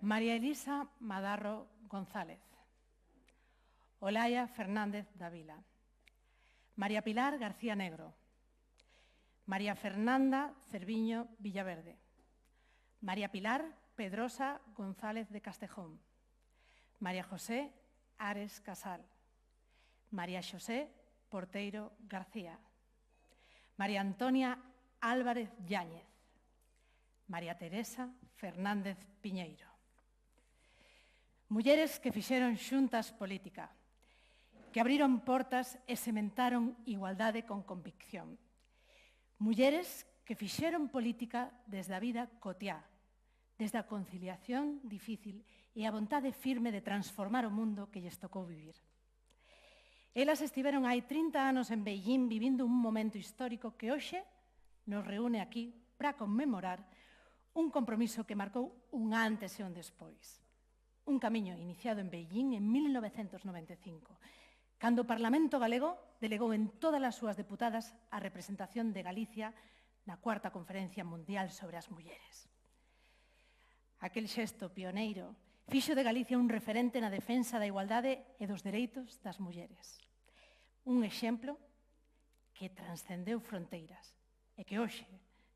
María Elisa Madarro González. Olaya Fernández Dávila. María Pilar García Negro. María Fernanda Cerviño Villaverde. María Pilar Pedrosa González de Castejón. María José Ares Casal. María Xosé Porteiro García. María Antonia Álvarez Yáñez. María Teresa Fernández Piñeiro. Mulleres que fixeron xuntas política, que abriron portas e sementaron igualdade con convicción. Mulleres que fixeron política desde a vida cotiá, desde a conciliación difícil e a vontade firme de transformar o mundo que lles tocou vivir. Elas estiveron hai 30 anos en Beijing vivindo un momento histórico que hoxe nos reúne aquí para conmemorar un compromiso que marcou un antes e un despois. Un camiño iniciado en Beijing en 1995, cando o Parlamento galego delegou en todas as súas deputadas a representación de Galicia na cuarta Conferencia Mundial sobre as Mulleres. Aquel xesto pioneiro fixo de Galicia un referente na defensa da igualdade e dos dereitos das mulleres. Un exemplo que transcendeu fronteiras e que hoxe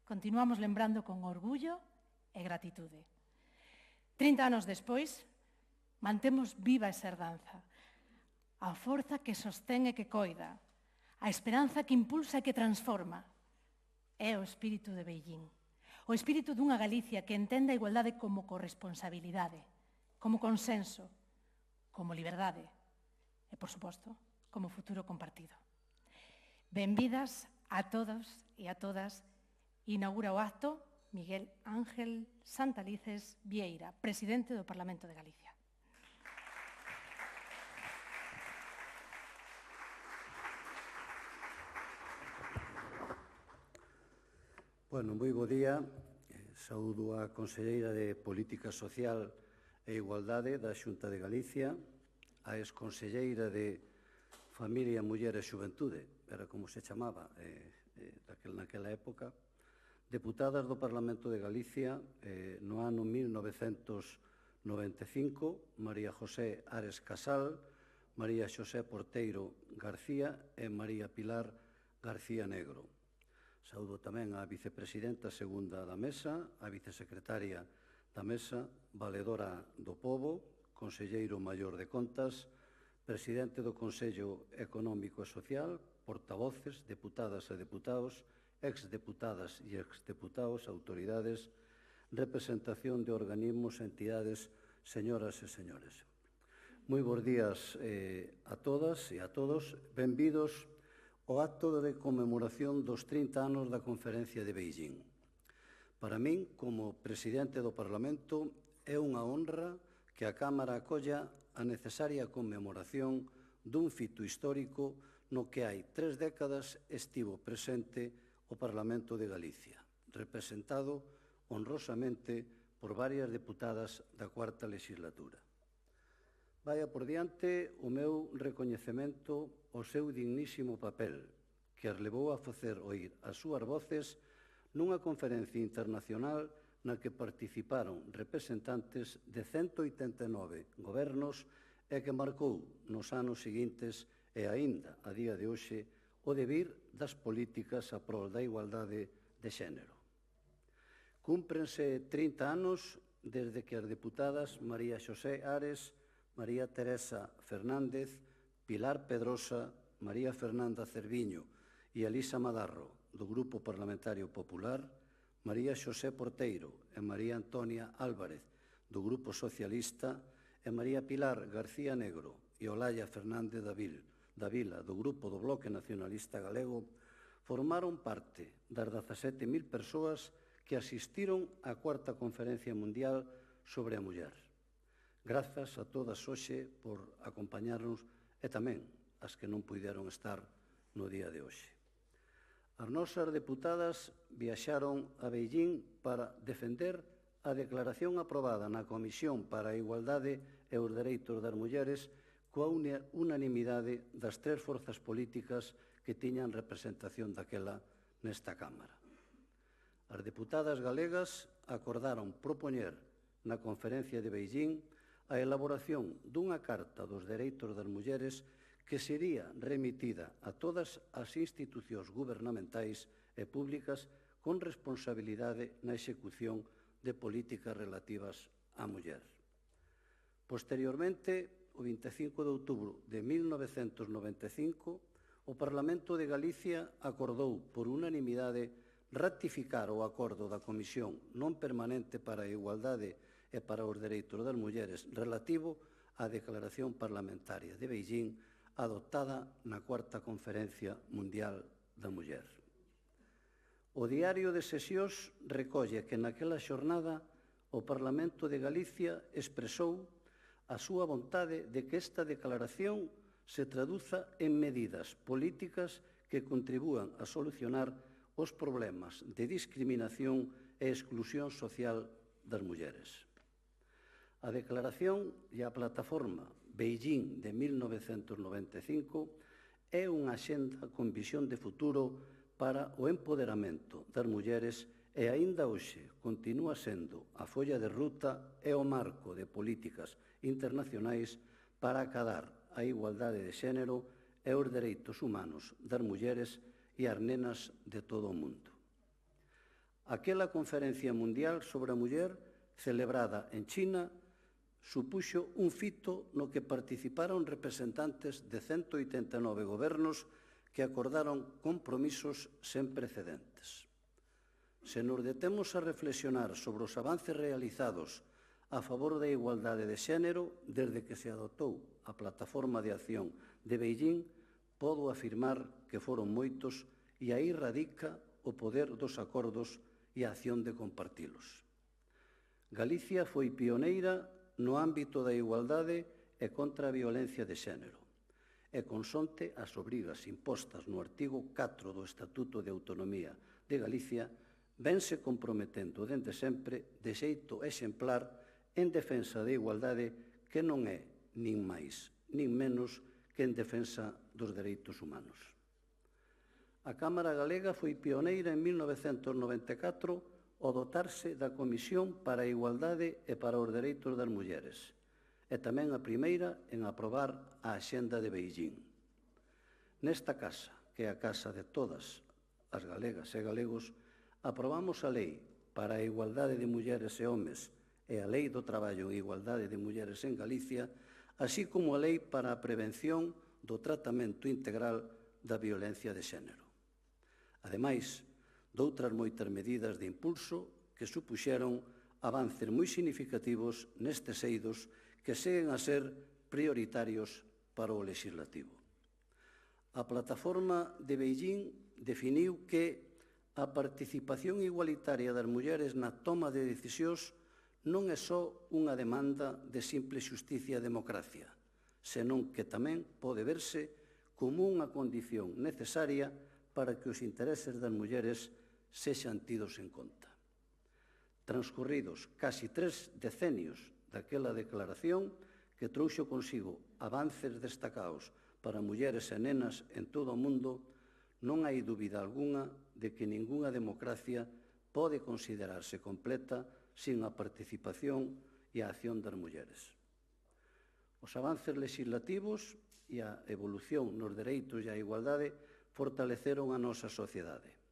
continuamos lembrando con orgullo e gratitude. 30 anos despois, mantemos viva esa herdanza, a forza que sostén e que coida, a esperanza que impulsa e que transforma. É o espírito de Beijing, o espírito dunha Galicia que entende a igualdade como corresponsabilidade, como consenso, como liberdade e, por suposto, como futuro compartido. Benvidas a todos e a todas. Inaugura o acto Miguel Ángel Santalices Vieira, presidente do Parlamento de Galicia. Bueno, moi bo día. Saúdo a Conselleira de Política Social e Igualdade da Xunta de Galicia, a exconselleira de Familia, Muller e Xuventude, era como se chamaba naquela época, deputadas do Parlamento de Galicia no ano 1995, María José Ares Casal, María Xosé Porteiro García e María Pilar García Negro. Saúdo tamén a vicepresidenta segunda da Mesa, a vicesecretaria da Mesa, valedora do Pobo, conselleiro maior de Contas, presidente do Consello Económico e Social, portavoces, deputadas e deputados, exdeputadas e exdeputados, autoridades, representación de organismos e entidades, señoras e señores. Moi bons días a todas e a todos. Benvidos ao acto de conmemoración dos 30 anos da Conferencia de Beijing. Para min, como presidente do Parlamento, é unha honra que a Cámara acolla a necesaria conmemoración dun fito histórico no que hai 3 décadas estivo presente o Parlamento de Galicia, representado honrosamente por varias deputadas da cuarta legislatura. Vaya por diante o meu recoñecemento ao seu dignísimo papel, que as levou a facer oír as súas voces nunha conferencia internacional na que participaron representantes de 189 gobernos e que marcou nos anos seguintes e aínda a día de hoxe o devir das políticas a prol da igualdade de xénero. Cúmprense 30 anos desde que as deputadas María Xosé Ares, María Teresa Fernández, Pilar Pedrosa, María Fernanda Cerviño e Elisa Madarro, do Grupo Parlamentario Popular, María Xosé Porteiro e María Antonia Álvarez, do Grupo Socialista, e María Pilar García Negro e Olaya Fernández Dávila, do Grupo do Bloque Nacionalista Galego, formaron parte das 17.000 persoas que asistiron á cuarta Conferencia Mundial sobre a Muller. Grazas a todas hoxe por acompañarnos e tamén as que non puideron estar no día de hoxe. As nosas deputadas viaxaron a Beijing para defender a declaración aprobada na Comisión para a Igualdade e os Dereitos das Mulleres coa unanimidade das 3 forzas políticas que tiñan representación daquela nesta Cámara. As deputadas galegas acordaron propoñer na Conferencia de Beijing a elaboración dunha Carta dos Dereitos das Mulleres que sería remitida a todas as institucións gubernamentais e públicas con responsabilidade na execución de políticas relativas á muller. Posteriormente, o 25 de outubro de 1995, o Parlamento de Galicia acordou por unanimidade ratificar o acordo da Comisión non permanente para a igualdade e para os dereitos das mulleres relativo á Declaración Parlamentaria de Beijing adoptada na Cuarta Conferencia Mundial da Muller. O Diario de Sesións recolle que naquela xornada o Parlamento de Galicia expresou a súa vontade de que esta declaración se traduza en medidas políticas que contribúan a solucionar os problemas de discriminación e exclusión social das mulleres. A declaración e a plataforma Beijing de 1995 é unha axenda con visión de futuro para o empoderamento das mulleres e aínda hoxe continúa sendo a folla de ruta e o marco de políticas internacionais para acadar a igualdade de xénero e os dereitos humanos das mulleres e as nenas de todo o mundo. Aquela conferencia mundial sobre a muller, celebrada en China, supuxo un fito no que participaron representantes de 189 gobernos que acordaron compromisos sen precedentes. Se nos detemos a reflexionar sobre os avances realizados a favor da igualdade de xénero desde que se adoptou a Plataforma de Acción de Beijing, podo afirmar que foron moitos e aí radica o poder dos acordos e a acción de compartilos. Galicia foi pioneira no ámbito da igualdade e contra a violencia de xénero, e consonte as obrigas impostas no artigo 4 do Estatuto de Autonomía de Galicia, vense comprometendo dende sempre de xeito exemplar en defensa da igualdade que non é nin máis nin menos que en defensa dos dereitos humanos. A Cámara Galega foi pioneira en 1994 ao dotarse da Comisión para a Igualdade e para os Dereitos das Mulleres, e tamén a primeira en aprobar a Axenda de Beijing. Nesta casa, que é a casa de todas as galegas e galegos, aprobamos a Lei para a Igualdade de Mulleres e Homes e a Lei do Traballo en Igualdade de Mulleres en Galicia, así como a Lei para a Prevención do Tratamento Integral da Violencia de Xénero. Ademais, doutras moitas medidas de impulso que supuxeron avances moi significativos nestes eidos que seguen a ser prioritarios para o legislativo. A Plataforma de Beijing definiu que a participación igualitaria das mulleres na toma de decisións non é só unha demanda de simple xusticia e democracia, senón que tamén pode verse como unha condición necesaria para que os intereses das mulleres sexan tidos en conta. Transcorridos casi 3 decenios daquela declaración que trouxo consigo avances destacados para mulleres e nenas en todo o mundo, non hai dúbida algunha de que ningunha democracia pode considerarse completa sin a participación e a acción das mulleres. Os avances legislativos e a evolución nos dereitos e a igualdade fortaleceron a nosa sociedade.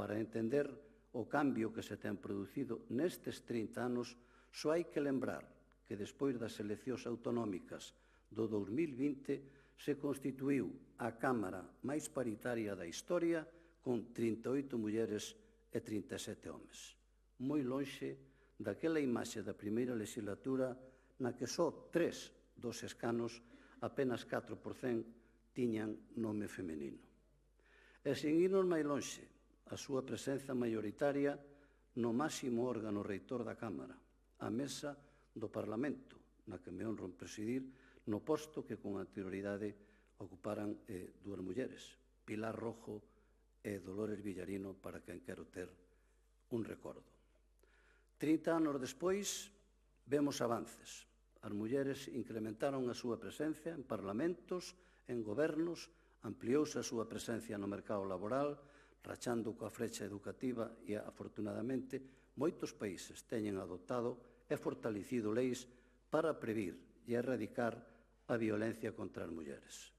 Para entender o cambio que se ten producido nestes 30 anos, só hai que lembrar que despois das eleccións autonómicas do 2020 se constituíu a Cámara máis paritaria da historia con 38 mulleres e 37 homes. Moi lonxe daquela imaxe da primeira legislatura na que só 3 dos escanos, apenas 4%, tiñan nome femenino. E sen irnos máis lonxe, a súa presenza maioritaria no máximo órgano reitor da Cámara, a Mesa do Parlamento, na que me honro en presidir, no posto que con anterioridade ocuparan dúas mulleres, Pilar Rojo e Dolores Villarino, para quen quero ter un recordo. 30 anos despois, vemos avances. As mulleres incrementaron a súa presencia en parlamentos, en gobernos, ampliouse a súa presencia no mercado laboral, rachando coa frecha educativa e, afortunadamente, moitos países teñen adoptado e fortalecido leis para previr e erradicar a violencia contra as mulleres.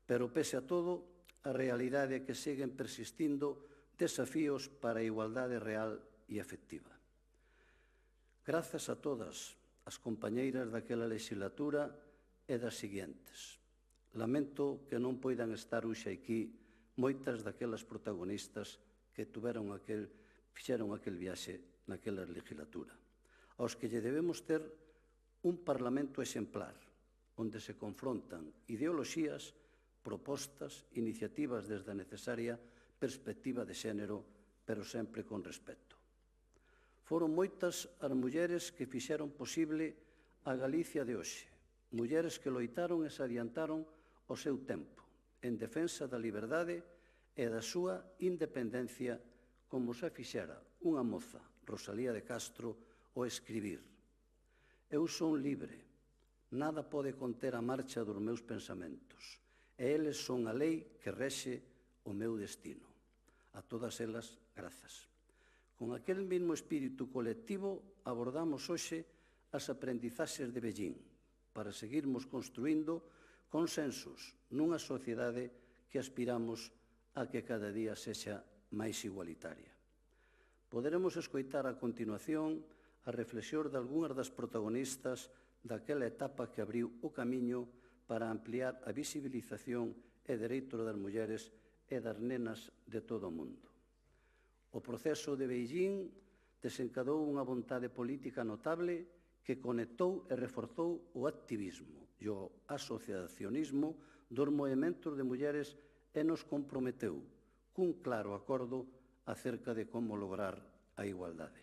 Pero, pese a todo, a realidade é que seguen persistindo desafíos para a igualdade real e efectiva. Grazas a todas as compañeiras daquela legislatura e das seguintes. Lamento que non poidan estar hoxe aquí moitas daquelas protagonistas que fixeron aquel viaxe naquela legislatura, aos que lle debemos ter un Parlamento exemplar, onde se confrontan ideoloxías, propostas, iniciativas desde a necesaria perspectiva de xénero, pero sempre con respeto. Foron moitas as mulleres que fixeron posible a Galicia de hoxe, mulleres que loitaron e se adiantaron ao seu tempo, en defensa da liberdade e da súa independencia, como se fixera unha moza, Rosalía de Castro, ao escribir: eu son libre, nada pode conter a marcha dos meus pensamentos, e eles son a lei que rexe o meu destino. A todas elas, grazas. Con aquel mesmo espírito colectivo abordamos hoxe as aprendizaxes de Beijing para seguirmos construindo consensos nunha sociedade que aspiramos a que cada día sexa máis igualitaria. Poderemos escoitar a continuación a reflexión de algunhas das protagonistas daquela etapa que abriu o camiño para ampliar a visibilización e dereitos das mulleres e das nenas de todo o mundo. O proceso de Beijing desencadou unha vontade política notable que conectou e reforzou o activismo e o asociacionismo dos movementos de mulleres e nos comprometeu cun claro acordo acerca de como lograr a igualdade.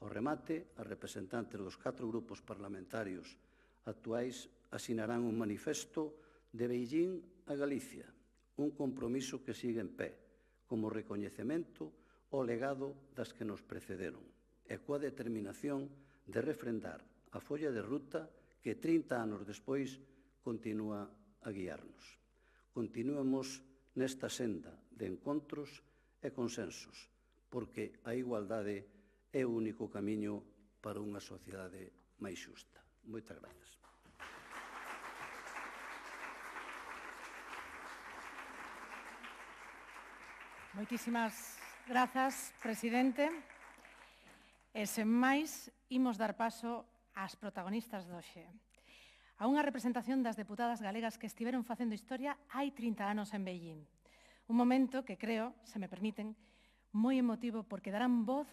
Ao remate, as representantes dos 4 grupos parlamentarios actuais asinarán un manifesto de Beijing a Galicia, un compromiso que sigue en pé, como recoñecemento ao legado das que nos precederon, e coa determinación de refrendar a folla de ruta que 30 anos despois continúa a guiarnos. Continuemos nesta senda de encontros e consensos, porque a igualdade é o único camiño para unha sociedade máis xusta. Moitas grazas. Moitísimas grazas, presidente. E sen máis, imos dar paso ás protagonistas de hoxe. A unha representación das deputadas galegas que estiveron facendo historia hai 30 anos en Beijing. Un momento que creo, se me permiten, moi emotivo porque darán voz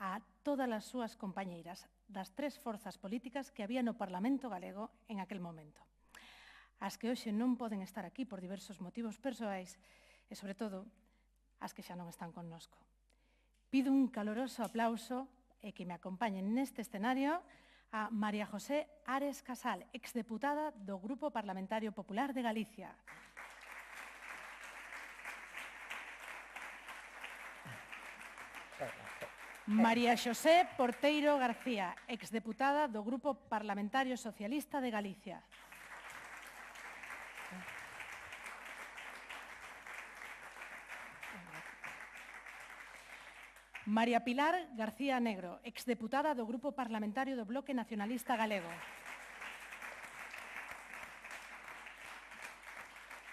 a todas as súas compañeiras das 3 forzas políticas que había no Parlamento galego en aquel momento. As que hoxe non poden estar aquí por diversos motivos persoais e, sobre todo, as que xa non están connosco. Pido un caloroso aplauso e que me acompañen neste escenario a María José Ares Casal, exdeputada do Grupo Parlamentario Popular de Galicia. María Xosé Porteiro García, exdeputada do Grupo Parlamentario Socialista de Galicia. María Pilar García Negro, exdeputada do Grupo Parlamentario do Bloque Nacionalista Galego.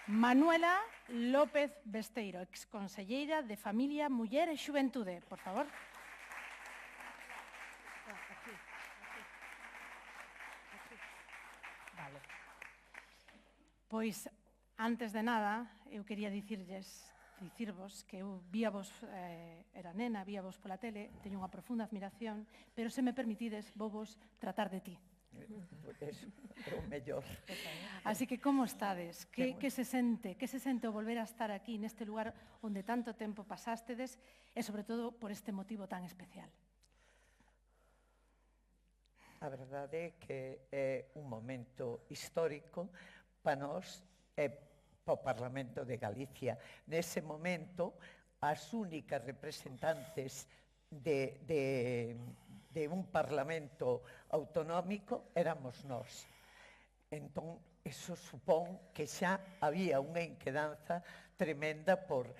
Manuela López Besteiro, exconselleira de Familia, Muller e Xuventude. Por favor. Vale. Pois, antes de nada, eu quería dicirvos que eu víavos, era nena, víavos pola tele, teño unha profunda admiración, pero se me permitides, vos tratar de ti. Eso, é o mellor. Así que, como estades? Que se sente o volver a estar aquí, neste lugar onde tanto tempo pasástedes, e, sobre todo, por este motivo tan especial? A verdade é que é un momento histórico para nós e para o Parlamento de Galicia. Nese momento, as únicas representantes de un Parlamento autonómico éramos nós. Entón, eso supón que xa había unha inquedanza tremenda por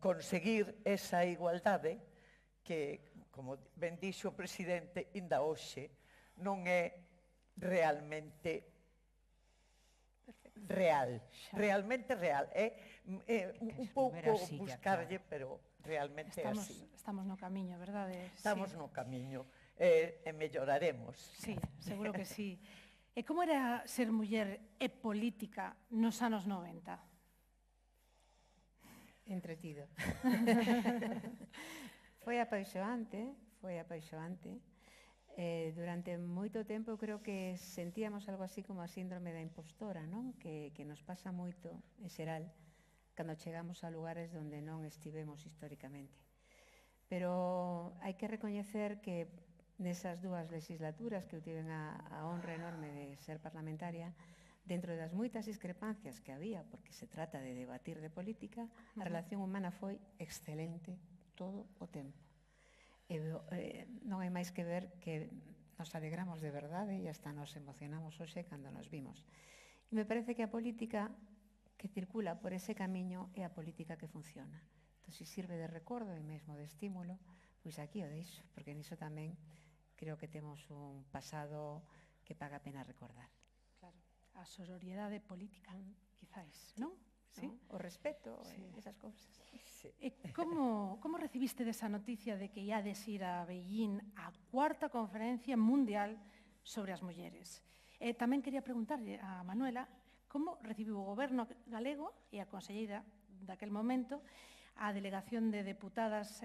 conseguir esa igualdade que como ben dixo o presidente, ainda hoxe non é realmente real, realmente real. É un pouco buscarlle, pero realmente é así. Estamos no camiño, verdade? Estamos no camiño e melloraremos. Sí, seguro que sí. E como era ser muller e política nos anos 90? Entretido. Foi apaixoante. Durante moito tempo creo que sentíamos algo así como a síndrome da impostora, non? Que nos pasa moito, en xeral, cando chegamos a lugares onde non estivemos históricamente. Pero hai que recoñecer que nesas dúas legislaturas que eu tiven a honra enorme de ser parlamentaria, dentro das moitas discrepancias que había, porque se trata de debatir de política, a relación humana foi excelente todo o tempo. Non hai máis que ver que nos alegramos de verdade e hasta nos emocionamos hoxe cando nos vimos. E me parece que a política que circula por ese camiño é a política que funciona. Entón, se sirve de recordo e mesmo de estímulo, pois aquí o deixo, porque niso tamén creo que temos un pasado que paga a pena recordar. Claro, a sororidade política, quizáis, non? Sí? O respeto, esas cousas. Sí. E como recibiste desa noticia de que iades ir a Beijing á cuarta conferencia mundial sobre as mulleres? Tamén quería preguntarlle a Manuela como recibiu o goberno galego e a conselleira daquel momento a delegación de deputadas,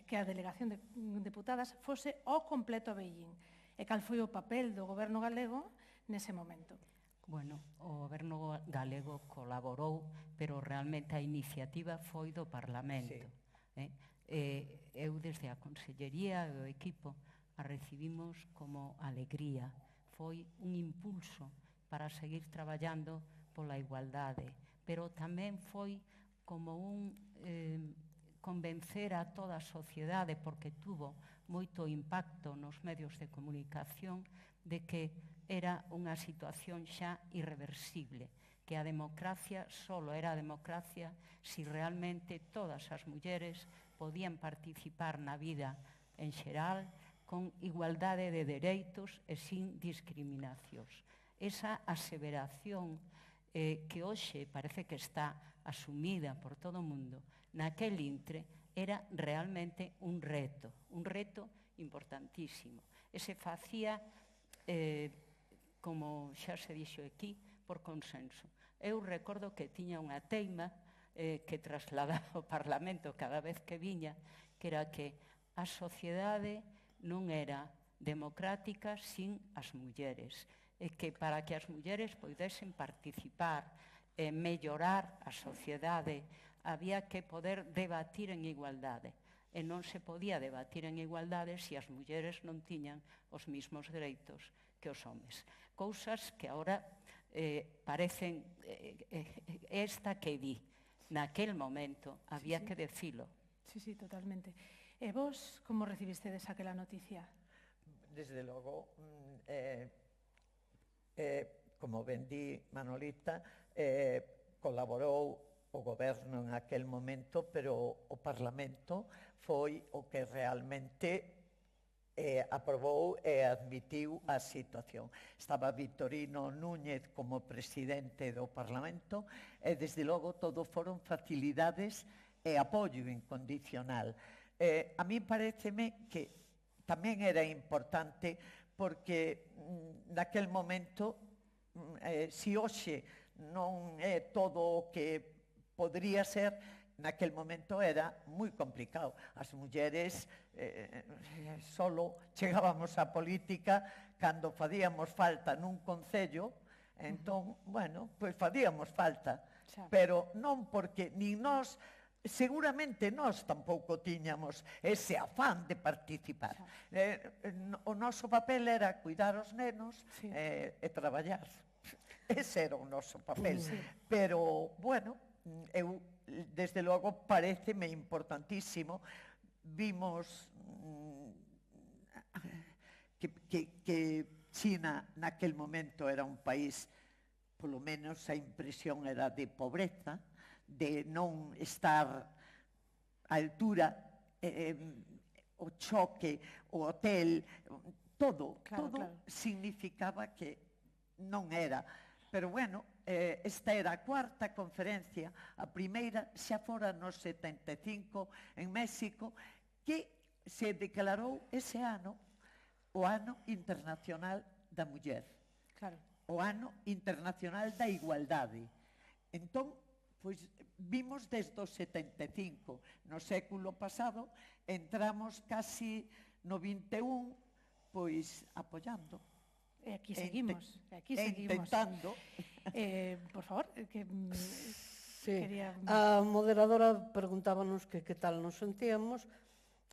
que a delegación de deputadas fose ao completo a Beijing. E cal foi o papel do goberno galego nese momento? Bueno, o goberno galego colaborou, pero realmente a iniciativa foi do Parlamento. Eu, desde a Consellería e o equipo, a recibimos como alegría. Foi un impulso para seguir traballando pola igualdade, pero tamén foi como un convencer a toda a sociedade, porque tuvo moito impacto nos medios de comunicación, de que era unha situación xa irreversible, que a democracia solo era democracia si realmente todas as mulleres podían participar na vida en xeral con igualdade de dereitos e sin discriminacións. Esa aseveración que hoxe parece que está asumida por todo o mundo, naquel intre era realmente un reto importantísimo. E se facía como xa se dixo aquí, por consenso. Eu recordo que tiña unha teima que trasladaba ao Parlamento cada vez que viña, que era que a sociedade non era democrática sin as mulleres, e que para que as mulleres poidesen participar e mellorar a sociedade había que poder debatir en igualdade. E non se podía debatir en igualdade se as mulleres non tiñan os mesmos dereitos que os homes. Cousas que agora parecen esta que di. Naquel momento había que decilo. Sí, totalmente. E vos, como recibistedes aquela noticia? Desde logo, como ben di Manolita, colaborou o goberno en aquel momento, pero o Parlamento foi o que realmente aprobou e admitiu a situación. Estaba Victorino Núñez como presidente do Parlamento e, desde logo, todo foron facilidades e apoio incondicional. A mí pareceme que tamén era importante porque naquel momento, se hoxe non é todo o que podría ser, naquel momento era moi complicado. As mulleres solo chegábamos á política cando facíamos falta nun concello, entón, bueno, pois facíamos falta, pero non porque nin nós, seguramente nós tampouco tiñamos ese afán de participar. O noso papel era cuidar os nenos e traballar. Ese era o noso papel. Pero, bueno, eu, desde logo, pareceme importantísimo. Vimos que China naquel momento era un país, polo menos a impresión era de pobreza, de non estar á altura. o choque, o hotel, todo Claro. significaba que non era. Pero bueno, esta era a cuarta conferencia, a primeira xa fora no 75 en México, que se declarou ese ano o Ano Internacional da Muller, Claro. o Ano Internacional da Igualdade. Entón, pois, vimos desde o 75, no século pasado, entramos casi no 21, pois, apoiando. E aquí seguimos. Intentando. Por favor, que Sí. quería... A moderadora preguntábanos que tal nos sentíamos.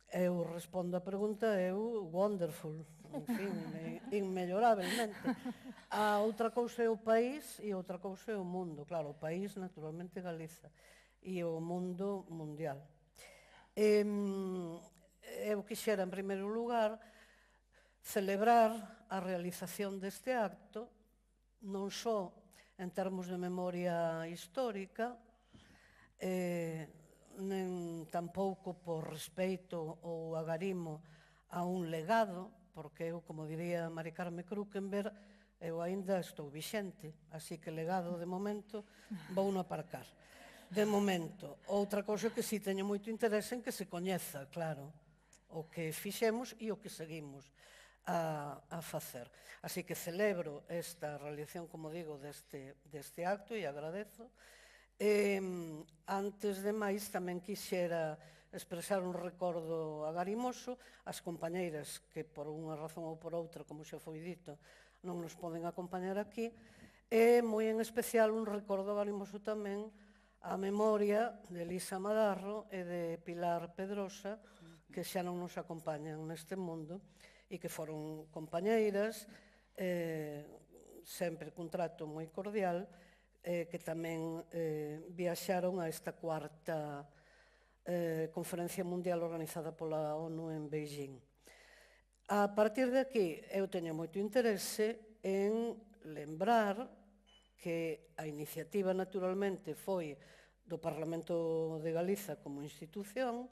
Eu respondo a pregunta, wonderful, en fin, inmellorabelmente. A outra cousa é o país e outra cousa é o mundo. Claro, o país, naturalmente, Galiza, e o mundo mundial. Eu quixera, en primeiro lugar, celebrar a realización deste acto, non só en termos de memoria histórica, nen tampouco por respeito ou agarimo a un legado, porque eu, como diría Mari Carme Krukenberg, eu aínda estou vixente, así que legado de momento vou no aparcar. De momento. Outra cousa que si teño moito interese en que se coñeza, claro, o que fixemos e o que seguimos a facer. Así que celebro esta realización, como digo, deste acto e agradezo. Antes de máis, tamén quixera expresar un recordo agarimoso ás compañeiras que por unha razón ou por outra, como xa foi dito, non nos poden acompañar aquí, e moi en especial un recordo agarimoso tamén á memoria de Elisa Madarro e de Pilar Pedrosa, que xa non nos acompañan neste mundo e que foron compañeiras, sempre cun trato moi cordial, que tamén viaxaron a esta cuarta conferencia mundial organizada pola ONU en Beijing. A partir de aquí, eu teño moito interese en lembrar que a iniciativa naturalmente foi do Parlamento de Galiza como institución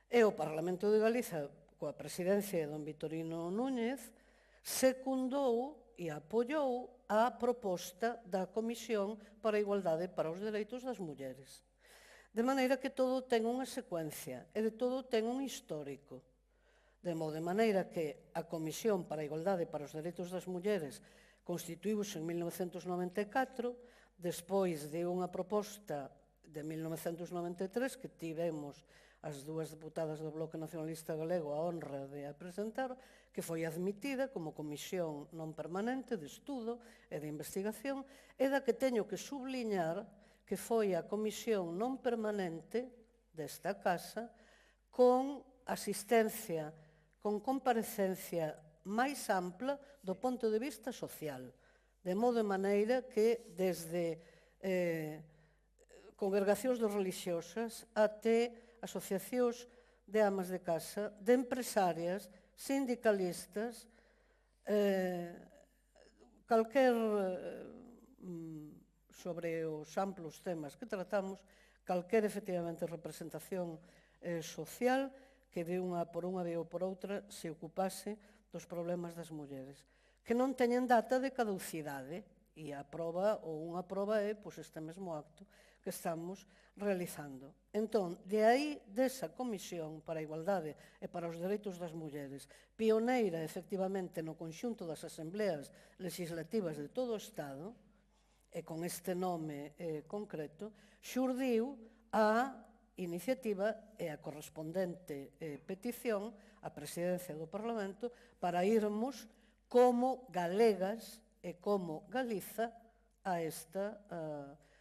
e o Parlamento de Galiza, coa presidencia de don Vitorino Núñez, secundou e apoiou a proposta da Comisión para a Igualdade para os Dereitos das Mulleres. De maneira que todo ten unha secuencia e de todo ten un histórico. De maneira que a Comisión para a Igualdade para os Dereitos das Mulleres constituíuse en 1994, despois de unha proposta de 1993 que tivemos as dúas deputadas do Bloque Nacionalista Galego a honra de a presentar, que foi admitida como comisión non permanente de estudo e de investigación, e da que teño que subliñar que foi a comisión non permanente desta casa con asistencia, con comparecencia máis ampla do punto de vista social, de modo e maneira que desde congregacións religiosas até asociacións de amas de casa, de empresarias, sindicalistas, calquer sobre os amplos temas que tratamos, calquer efectivamente representación social que de unha por unha vía ou por outra se ocupase dos problemas das mulleres, que non teñen data de caducidade, e a prova ou unha prova é este mesmo acto que estamos realizando. Entón, de aí, desa Comisión para a Igualdade e para os Dereitos das Mulleres, pioneira, efectivamente, no conxunto das asembleas legislativas de todo o Estado, e con este nome concreto, xurdiu a iniciativa e a correspondente petición á Presidencia do Parlamento para irmos como galegas e como Galiza a esta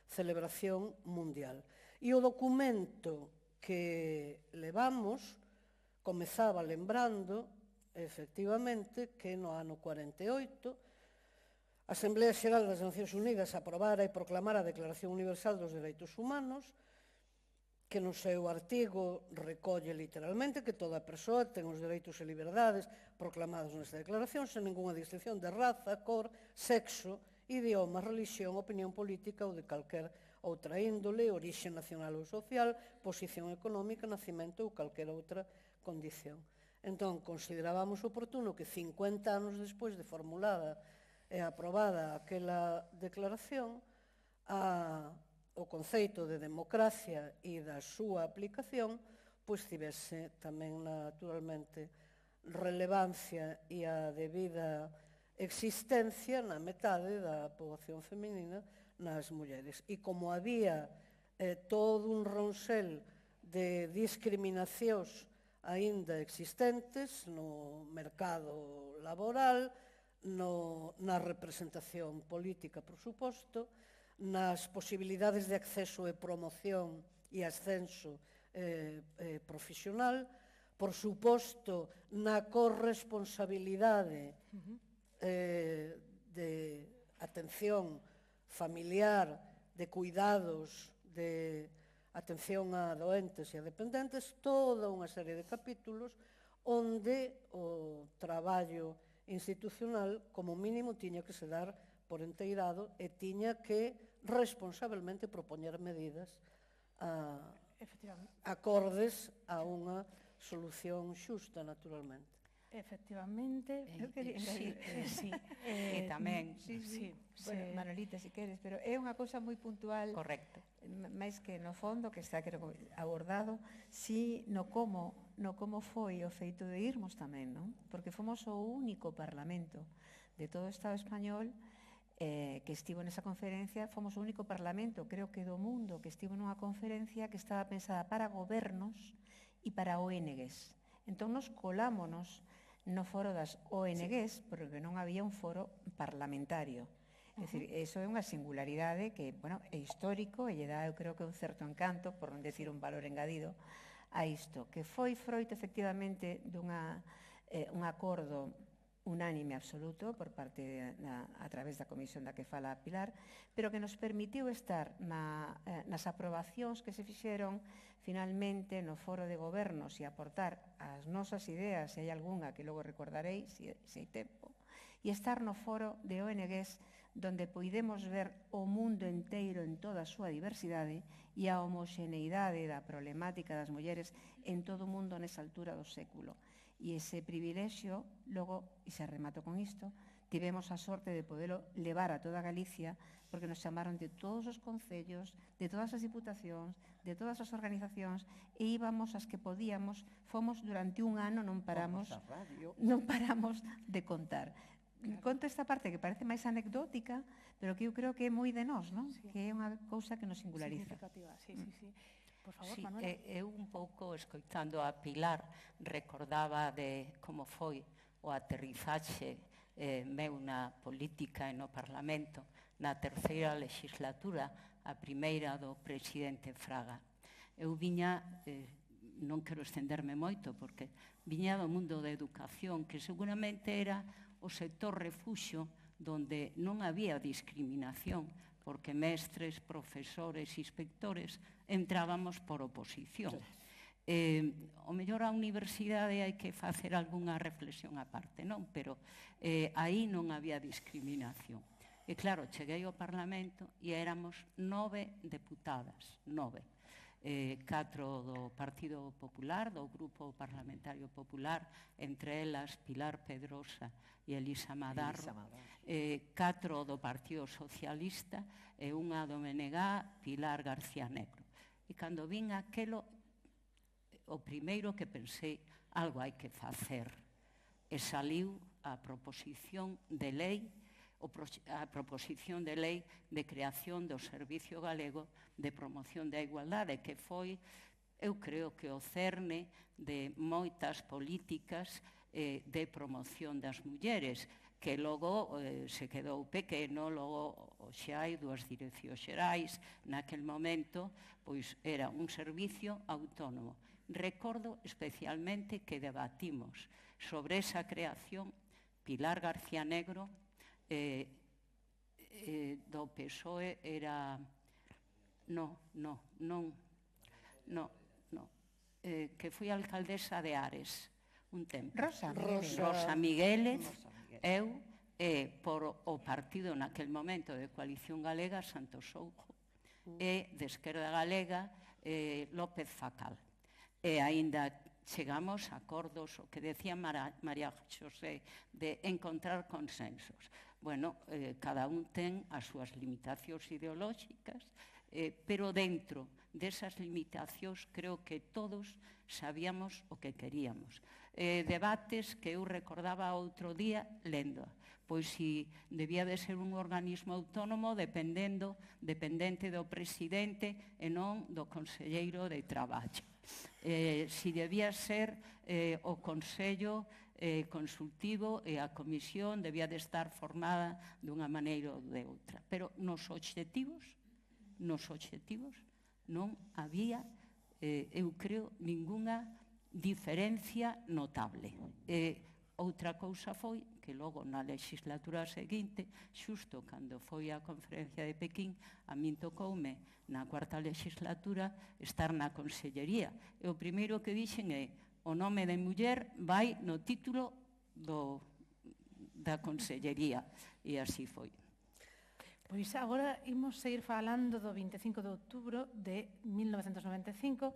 celebración mundial. E o documento que levamos comezaba lembrando, efectivamente, que no ano 48 a Asamblea Xeral das Nacións Unidas aprobara e proclamara a Declaración Universal dos Dereitos Humanos, que no seu artigo recolle literalmente que toda persoa ten os dereitos e liberdades proclamados nesta declaración sen ningunha distinción de raza, cor, sexo, idioma, religión, opinión política ou de calquer outra índole, orixe nacional ou social, posición económica, nacimento ou calquera outra condición. Entón, considerábamos oportuno que 50 anos despois de formulada e aprobada aquela declaración, o conceito de democracia e da súa aplicación pois tivese tamén naturalmente relevancia e a debida existencia na metade da poboación feminina nas mulleres. E como había todo un ronchel de discriminacións aínda existentes no mercado laboral, na representación política, por suposto, nas posibilidades de acceso e promoción e ascenso profesional, por suposto, na corresponsabilidade de atención familiar, de cuidados, de atención a doentes e a dependentes, toda unha serie de capítulos onde o traballo institucional, como mínimo, tiña que se dar por enteirado e tiña que responsablemente propoñer medidas acordes a unha solución xusta, naturalmente. Efectivamente, Eu quería engadir. sí. E tamén, Bueno, Manolita, se queres, pero é unha cousa moi puntual. correcto. Máis que no fondo, que está creo abordado, si no como foi o feito de irmos tamén, non? Porque fomos o único parlamento de todo o Estado español que estivo nesa conferencia, fomos o único parlamento, creo que do mundo, que estivo nunha conferencia que estaba pensada para gobernos e para ONGs. Entón, nos colámonos no foro das ONGs, porque non había un foro parlamentario. É dicir, iso é unha singularidade que, bueno, é histórico e lle dá, eu creo que un certo encanto, por non decir un valor engadido, a isto, que foi froito, efectivamente, un acordo unánime absoluto por parte a través da comisión da que fala Pilar, pero que nos permitiu estar nas aprobacións que se fixeron finalmente no foro de gobernos e aportar as nosas ideas, se hai algunha que logo recordarei, se hai tempo, e estar no foro de ONGs donde poidemos ver o mundo inteiro en toda a súa diversidade e a homoxeneidade da problemática das mulleres en todo o mundo nesa altura do século. E ese privilexio, logo, e se remato con isto, tivemos a sorte de poderlo levar a toda Galicia, porque nos chamaron de todos os concellos, de todas as diputacións, de todas as organizacións, e íbamos as que podíamos, fomos durante un ano, non paramos de contar. Conto esta parte que parece máis anecdótica, pero que eu creo que é moi de nós, non? Que é unha cousa que nos singulariza. Significativa, sí. Por favor, Sí, Manuela. eu un pouco, escoitando a Pilar, recordaba de como foi o aterrizaxe meu na política e no Parlamento na terceira legislatura, a primeira do presidente Fraga. Eu viña, non quero estenderme moito, porque viña do mundo da educación, que seguramente era o sector refuxio donde non había discriminación, porque mestres, profesores, inspectores entrábamos por oposición. O mellor a universidade hai que facer algunha reflexión aparte, non? Pero aí non había discriminación. E claro, cheguei ao Parlamento e éramos 9 deputadas, 9. 4 do Partido Popular, do Grupo Parlamentario Popular, entre elas Pilar Pedrosa e Elisa Madarro, 4 do Partido Socialista e unha do MNG, Pilar García Negro. E cando vin aquelo, o primeiro que pensei, algo hai que facer. E saliu a proposición de lei de creación do Servicio Galego de Promoción da Igualdade, que foi, eu creo que o cerne de moitas políticas de promoción das mulleres, que logo se quedou pequeno, logo xa hai 2 direccións xerais, naquel momento pois era un servicio autónomo. Recordo especialmente que debatimos sobre esa creación Pilar García Negro, do PSOE era... que foi alcaldesa de Ares un tempo. Rosa Migueles, eu, por o partido naquel momento de Coalición Galega, Santos Soujo, e de Esquerda Galega López Facal. E aínda chegamos a acordos, o que decía María Xosé, de encontrar consensos. Bueno, cada un ten as súas limitacións ideolóxicas, pero dentro desas limitacións creo que todos sabíamos o que queríamos. Debates que eu recordaba outro día lendo, pois si debía de ser un organismo autónomo dependente do presidente e non do conselleiro de Traballo. Si debía ser o Consello consultivo e a comisión debía de estar formada dunha maneira ou de outra. Pero nos obxectivos non había, eu creo, ningunha diferencia notable. Outra cousa foi que logo na legislatura seguinte, xusto cando foi a conferencia de Pequín, a min tocoume na cuarta legislatura estar na consellería. E o primeiro que dixen é o nome de muller vai no título da consellería. E así foi. Pois agora imos seguir falando do 25 de outubro de 1995,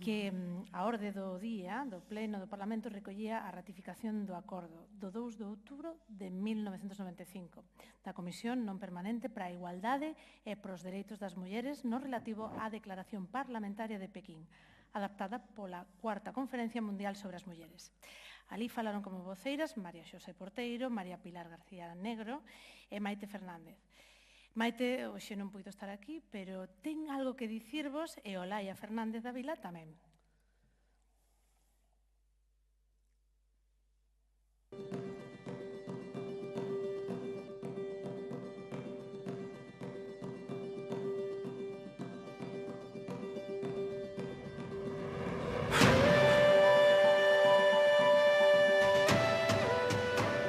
que a orde do día do Pleno do Parlamento recollía a ratificación do acordo do 2 de outubro de 1995 da Comisión non permanente para a igualdade e para os dereitos das mulleres no relativo á Declaración Parlamentaria de Pequín, adaptada pola Cuarta Conferencia Mundial sobre as Mulleres. Alí falaron como voceiras María Xosé Porteiro, María Pilar García Negro e Maite Fernández. Maite hoxe non puido estar aquí, pero ten algo que dicirvos e Olaia Fernández Dávila tamén.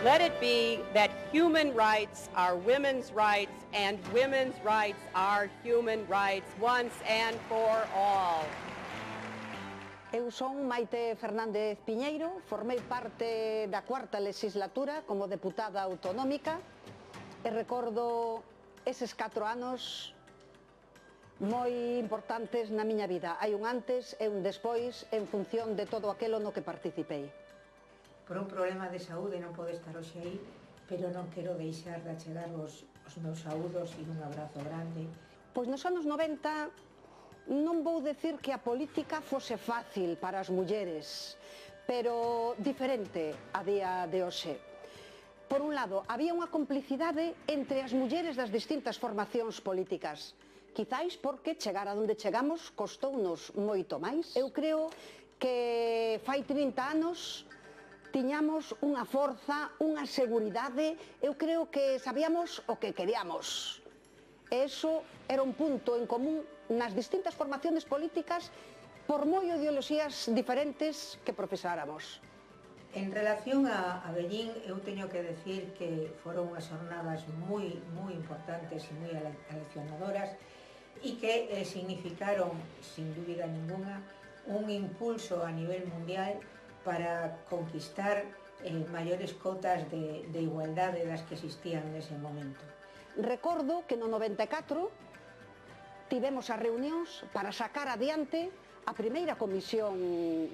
Let it be that human rights are women's rights and women's rights are human rights once and for all. Eu son Maite Fernández Piñeiro, formei parte da cuarta legislatura como deputada autonómica e recordo eses 4 anos moi importantes na miña vida. Hai un antes e un despois en función de todo aquelo no que participei. Por un problema de saúde non pode estar hoxe aí, pero non quero deixar de achegar os meus saúdos e un abrazo grande. Pois nos anos 90 non vou decir que a política fose fácil para as mulleres, pero diferente a día de hoxe. Por un lado, había unha complicidade entre as mulleres das distintas formacións políticas. Quizáis porque chegar a onde chegamos costounos moito máis. Eu creo que fai 30 anos tiñamos unha forza, unha seguridade, eu creo que sabíamos o que queríamos. Eso era un punto en común nas distintas formacións políticas por moi ideoloxías diferentes que profesáramos. En relación a Benín, eu teño que decir que foron unhas jornadas moi importantes e moi aleccionadoras e que significaron, sin dúbida ninguna, un impulso a nivel mundial para conquistar maiores cotas de igualdade das que existían nese momento. Recordo que no 94 tivemos as reunións para sacar adiante a primeira comisión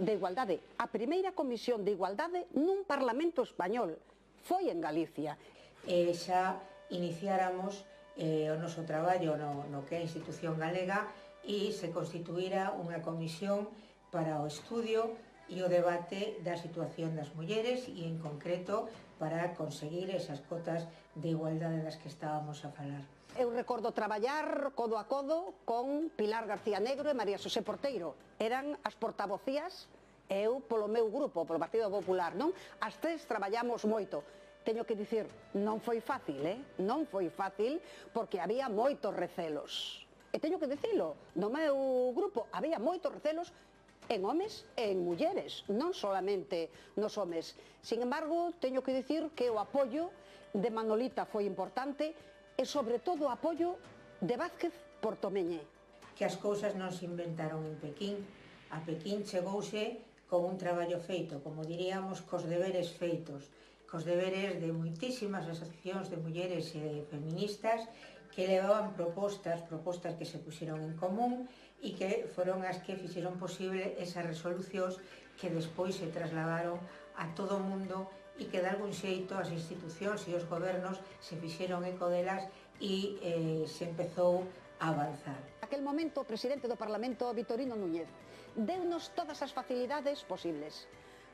de igualdade. A primeira comisión de igualdade nun Parlamento español foi en Galicia. E xa iniciáramos o noso traballo no que é a institución galega e se constituíra unha comisión para o estudio e o debate da situación das mulleres e, en concreto, para conseguir esas cotas de igualdade das que estábamos a falar. Eu recordo traballar codo a codo con Pilar García Negro e María Xosé Porteiro. Eran as portavocías e eu polo meu grupo, polo Partido Popular, non? As tres traballamos moito. Teño que dicir, non foi fácil, Non foi fácil porque había moitos recelos. E teño que dicilo, no meu grupo había moitos recelos en homes e en mulleres, non solamente nos homes. Sin embargo, teño que dicir que o apoio de Manolita foi importante e, sobre todo, o apoio de Vázquez Portomeñé. Que as cousas non se inventaron en Pequín. A Pequín chegouse con un traballo feito, como diríamos, cos deberes feitos, cos deberes de moitísimas asociacións de mulleres e feministas que levaban propostas que se puxeron en común e que foron as que fixeron posible esas resolucións que despois se trasladaron a todo o mundo e que de algún xeito as institucións e os gobernos se fixeron eco delas e se empezou a avanzar. Aquel momento, o presidente do Parlamento, Vitorino Núñez, deunos todas as facilidades posibles.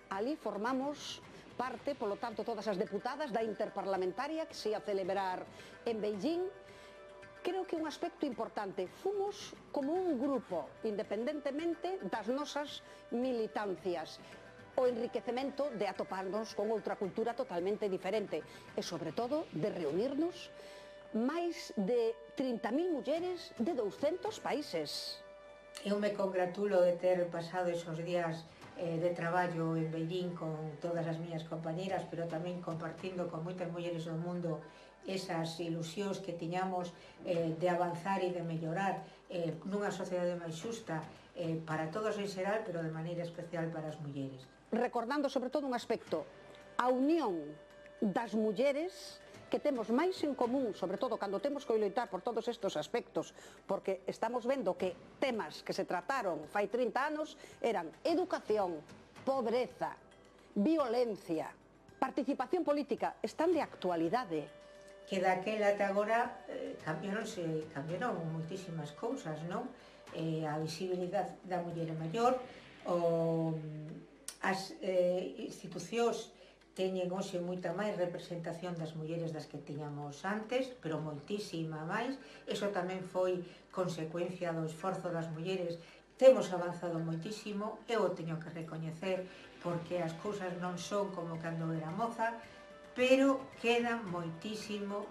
Ali formamos parte, polo tanto, todas as deputadas da interparlamentaria que se ia celebrar en Beijing. Creo que un aspecto importante, fomos como un grupo, independentemente das nosas militancias, o enriquecemento de atoparnos con outra cultura totalmente diferente e, sobre todo, de reunirnos máis de 30.000 mulleres de 200 países. Eu me congratulo de ter pasado esos días de traballo en Beijing con todas as miñas compañeras, pero tamén compartindo con moitas mulleres do mundo esas ilusións que tiñamos de avanzar e de mellorar nunha sociedade máis xusta para todos en xeral, pero de maneira especial para as mulleres. Recordando sobre todo un aspecto, a unión das mulleres que temos máis en común, sobre todo cando temos que loitar por todos estes aspectos, porque estamos vendo que temas que se trataron fai 30 anos eran educación, pobreza, violencia, participación política, están de actualidade. Que daquela ata agora cambiaron moitísimas cousas, non? A visibilidade da muller maior, as institucións teñen hoxe moita máis representación das mulleres das que tiñamos antes, pero moitísima máis. Eso tamén foi consecuencia do esforzo das mulleres. Temos avanzado moitísimo, eu o teño que recoñecer, porque as cousas non son como cando era moza, pero queda moitísimo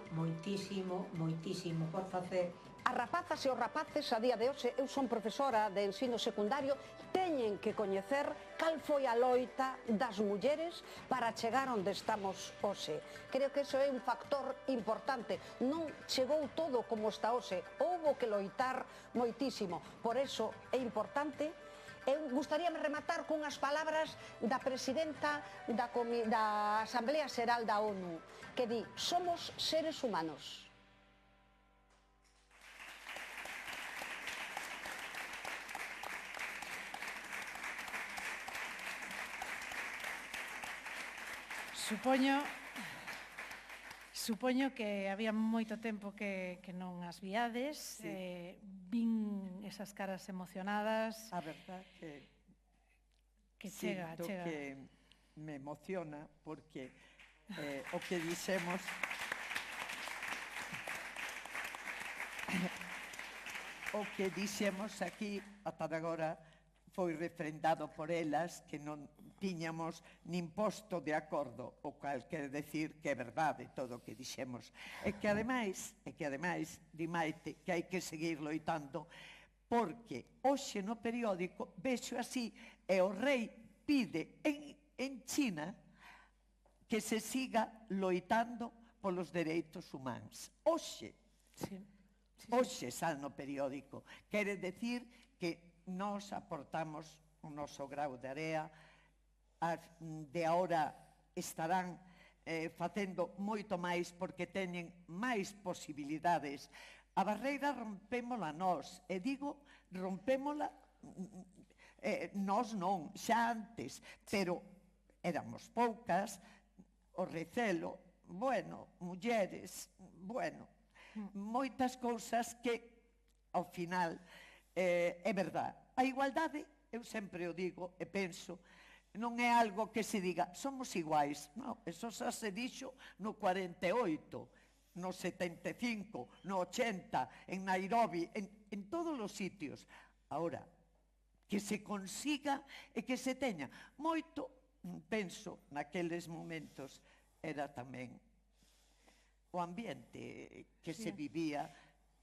por facer. As rapazas e os rapaces a día de hoxe, eu son profesora de ensino secundario, teñen que coñecer cal foi a loita das mulleres para chegar onde estamos hoxe. Creo que iso é un factor importante. Non chegou todo como está hoxe, houbo que loitar moitísimo. Por eso é importante. Eu gustaríame rematar cunhas palabras da presidenta da Asamblea Xeral da ONU, que di: somos seres humanos. Supoño que había moito tempo que non as viades, vin esas caras emocionadas. A verdad que chega. Que me emociona porque o que dixemos aquí ata agora foi refrendado por elas, que non tiñamos nin posto de acordo, o cual quer decir que é verdade todo o que dixemos. E que ademais, di Maite, que hai que seguir loitando, porque hoxe no periódico vexo así, e o rei pide en China que se siga loitando polos dereitos humanos. Hoxe. Hoxe sal no periódico. Quere decir que nós aportamos o noso grau de area, de agora estarán facendo moito máis porque teñen máis posibilidades. A barreira rompémola nós, e digo rompémola nós non, xa antes, pero éramos poucas, o recelo, mulleres, moitas cousas que ao final é verdade. A igualdade, eu sempre o digo e penso, non é algo que se diga, somos iguais. Non, eso xa se dixo no 48, no 75, no 80, en Nairobi, en todos os sitios. Ahora, que se consiga e que se teña moito, penso, naqueles momentos, era tamén o ambiente que se vivía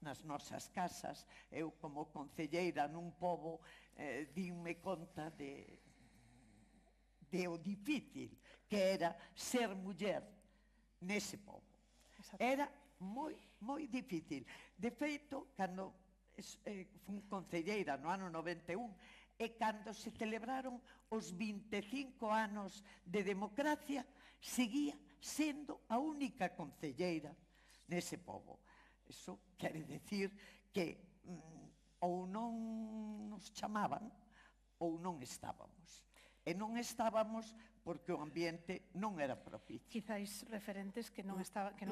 nas nosas casas. Eu, como concelleira nun pobo, dime conta de o difícil que era ser muller nese pobo. Era moi difícil. De feito, cando fui concelleira no ano 91, e cando se celebraron os 25 anos de democracia, seguía sendo a única concelleira nese pobo. Iso quere decir que ou non nos chamaban ou non estábamos. E non estábamos porque o ambiente non era propicio. Quizáis referentes que non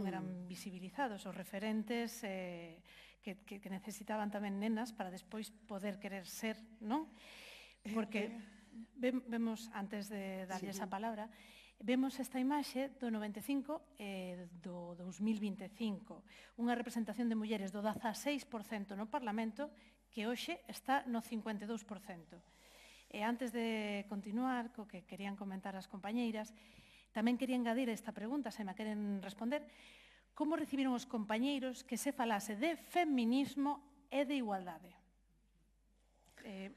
eran visibilizados, os referentes que necesitaban tamén nenas para despois poder querer ser, non? Porque vemos, antes de darlle esa palabra, vemos esta imaxe do 95 e do 2025, unha representación de mulleres do 16% no Parlamento que hoxe está no 52%. E antes de continuar co que querían comentar as compañeiras, tamén quería engadir esta pregunta, se me queren responder, como recibiron os compañeiros que se falase de feminismo e de igualdade?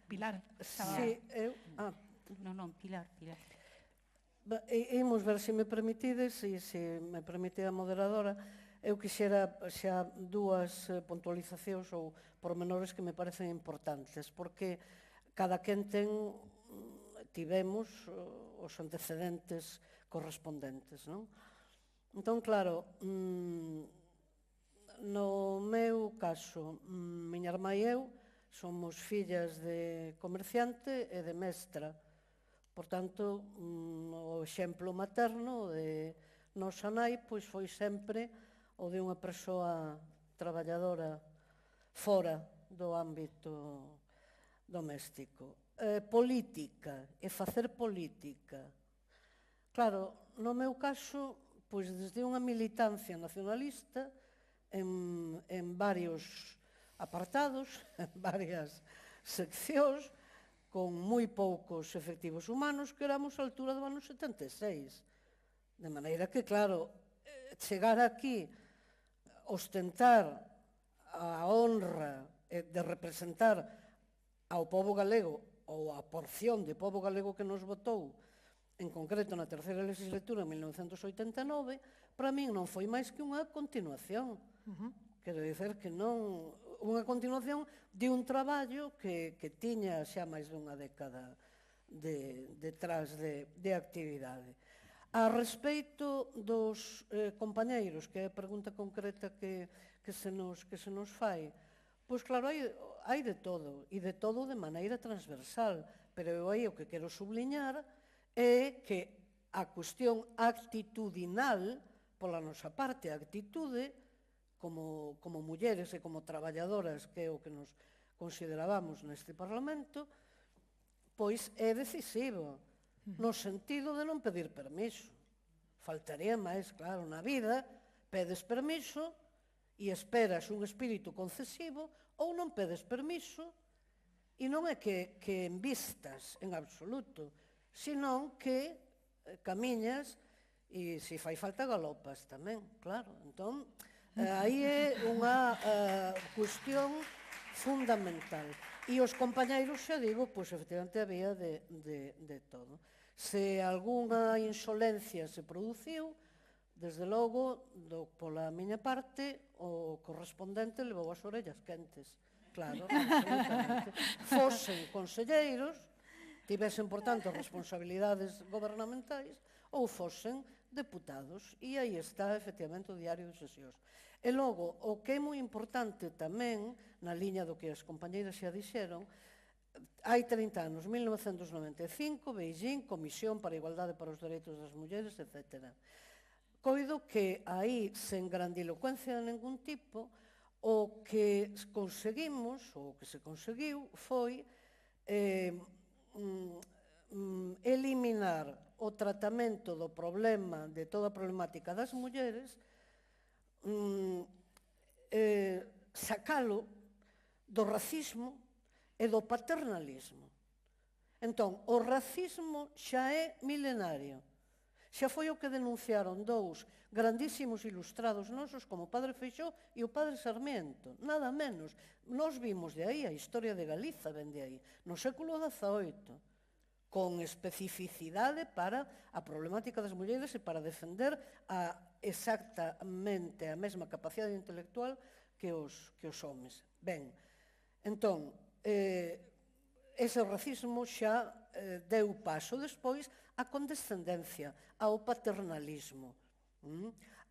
Pilar, estaba... Sí, Non, Pilar. Imos ver se me permitides, e se me permite a moderadora, eu quixera xa dúas puntualizacións ou pormenores que me parecen importantes, porque cada quen tivemos os antecedentes correspondentes, non? Entón, claro, no meu caso, miña irmá e eu somos fillas de comerciante e de mestra. Por tanto, o exemplo materno de nosa nai pois foi sempre o de unha persoa traballadora fora do ámbito doméstico. Política e facer política. Claro, no meu caso, pois desde unha militancia nacionalista en varios apartados, en varias seccións, con moi poucos efectivos humanos, que éramos a altura do ano 76. De maneira que, claro, chegar aquí, ostentar a honra de representar ao pobo galego ou a porción de pobo galego que nos votou, en concreto na terceira legislatura en 1989, para min non foi máis que unha continuación. Quero dizer que non... Unha continuación de un traballo que tiña xa máis dunha década detrás de actividade. A respecto dos compañeiros, que é a pregunta concreta que se nos fai, pois claro, hai de todo, e de todo de maneira transversal, pero eu aí o que quero subliñar é que a cuestión actitudinal, pola nosa parte, a actitude, como mulleres e como traballadoras, que é o que nos considerábamos neste Parlamento, pois é decisivo, no sentido de non pedir permiso. Faltaría máis, claro, na vida, pedes permiso e esperas un espírito concesivo ou non pedes permiso e non é que envistas en absoluto, senón que camiñas e se fai falta galopas tamén, claro. Entón, aí é unha cuestión fundamental. E os compañeiros, xa digo, pois efectivamente había de todo. Se algunha insolencia se produciu, desde logo, pola miña parte, o correspondente levou as orellas quentes. Claro, absolutamente. Fosen conselleiros, tivesen, por tanto, responsabilidades gobernamentais, ou fosen deputados. E aí está, efectivamente, o diario de sesións. E logo, o que é moi importante tamén, na liña do que as compañeiras xa dixeron, hai 30 anos, 1995, Beijing, Comisión para a Igualdade para os Dereitos das Mulleres, etc. Coido que aí, sen grandilocuencia de ningún tipo, o que conseguimos, ou o que se conseguiu, foi eliminar o tratamento do problema, de toda a problemática das mulleres, sacalo do racismo e do paternalismo. Entón, o racismo xa é milenario. Xa foi o que denunciaron dous grandísimos ilustrados nosos como o padre Feixóo e o padre Sarmiento, nada menos. Nos vimos de aí, a historia de Galiza ven de aí, no século XVIII, con especificidade para a problemática das mulleres e para defender exactamente a mesma capacidade intelectual que os homes. Ben, entón, ese racismo xa deu paso despois á condescendencia, ao paternalismo,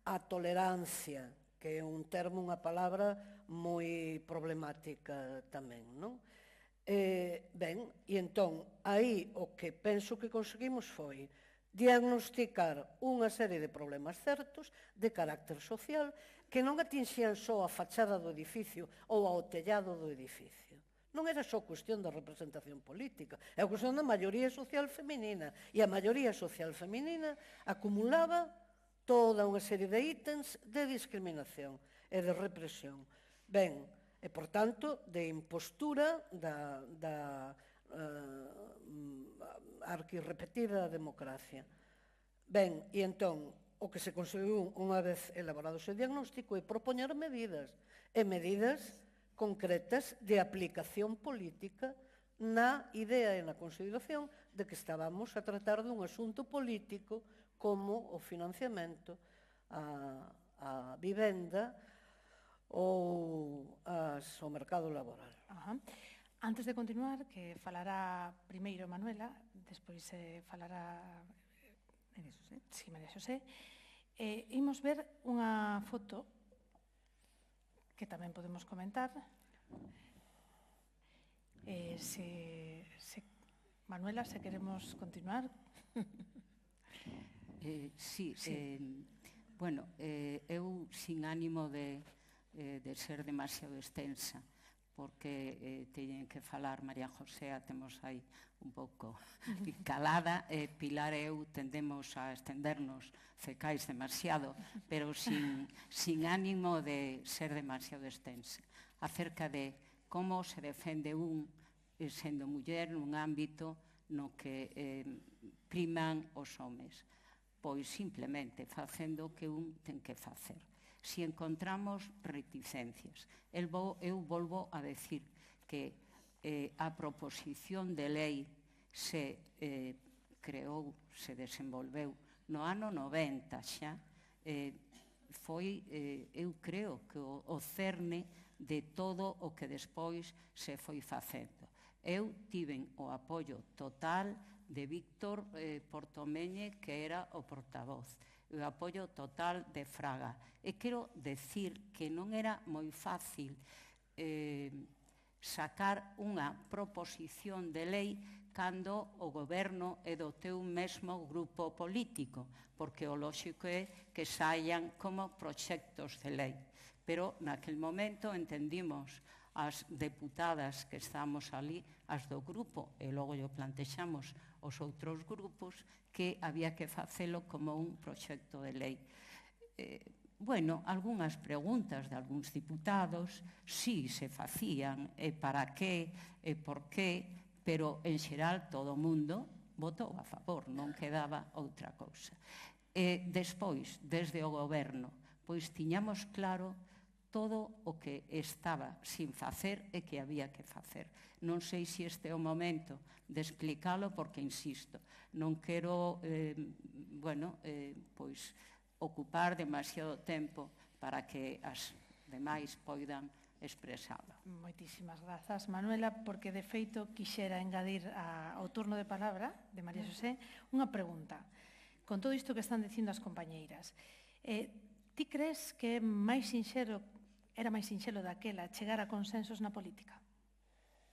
á tolerancia, que é un termo, unha palabra moi problemática tamén, non? Ben, e entón, aí o que penso que conseguimos foi diagnosticar unha serie de problemas certos de carácter social que non atinxían só a fachada do edificio ou ao tellado do edificio. Non era só cuestión da representación política, é cuestión da maioría social feminina, e a maioría social feminina acumulaba toda unha serie de ítems de discriminación e de represión. Ben, e, por tanto, de impostura da arquirrepetida democracia. Ben, e entón, o que se conseguiu unha vez elaborado ese diagnóstico é propoñer medidas, e medidas concretas de aplicación política na idea e na consideración de que estábamos a tratar dun asunto político como o financiamento, a vivenda ou o mercado laboral. Antes de continuar, que falará primeiro Manuela, despois falará María Xosé, imos ver unha foto que tamén podemos comentar. Manuela, se queremos continuar. Sí, bueno, eu sin ánimo de ser demasiado extensa, porque teñen que falar María José, temos aí un pouco calada, Pilar e eu tendemos a estendernos cecais demasiado, pero sin ánimo de ser demasiado extensa, acerca de como se defende sendo muller nun ámbito no que priman os homes. Pois simplemente facendo o que un ten que facer. Si encontramos reticencias, eu volvo a decir que a proposición de lei se creou, se desenvolveu no ano 90 xa, foi, eu creo, que o cerne de todo o que despois se foi facendo. Eu tiven o apoio total de Víctor Portomeñe, que era o portavoz, o apoio total de Fraga. E quero decir que non era moi fácil sacar unha proposición de lei cando o goberno é do teu mesmo grupo político, porque o lóxico é que saian como proxectos de lei. Pero naquel momento entendimos as deputadas que estamos ali, as do grupo, e logo yo plantexamos os outros grupos, que había que facelo como un proxecto de lei. Bueno, algunhas preguntas de algúns diputados, si se facían, e para que, e por qué, pero en xeral todo o mundo votou a favor, non quedaba outra cousa. Despois, desde o goberno, pois tiñamos claro todo o que estaba sin facer e que había que facer. Non sei se este é o momento de explicalo, porque, insisto, non quero, pois, ocupar demasiado tempo para que as demais poidan expresalo. Moitísimas grazas, Manuela, porque de feito quixera engadir ao turno de palabra de María Xosé unha pregunta. Con todo isto que están dicindo as compañeiras, ti crees que era máis sinxelo daquela chegar a consensos na política?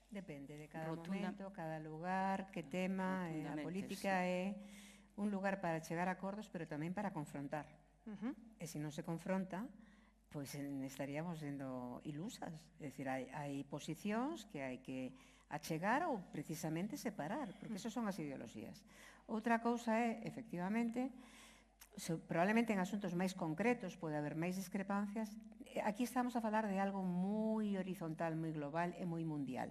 Depende de cada momento, cada lugar, que tema. A política é un lugar para chegar a acordos, pero tamén para confrontar. E se non se confronta, pois estaríamos sendo ilusas. É dicir, hai posicións que hai que achegar ou precisamente separar, porque esas son as ideoloxías. Outra cousa é, efectivamente, probablemente en asuntos máis concretos pode haber máis discrepancias. Aquí estamos a falar de algo moi horizontal, moi global e moi mundial.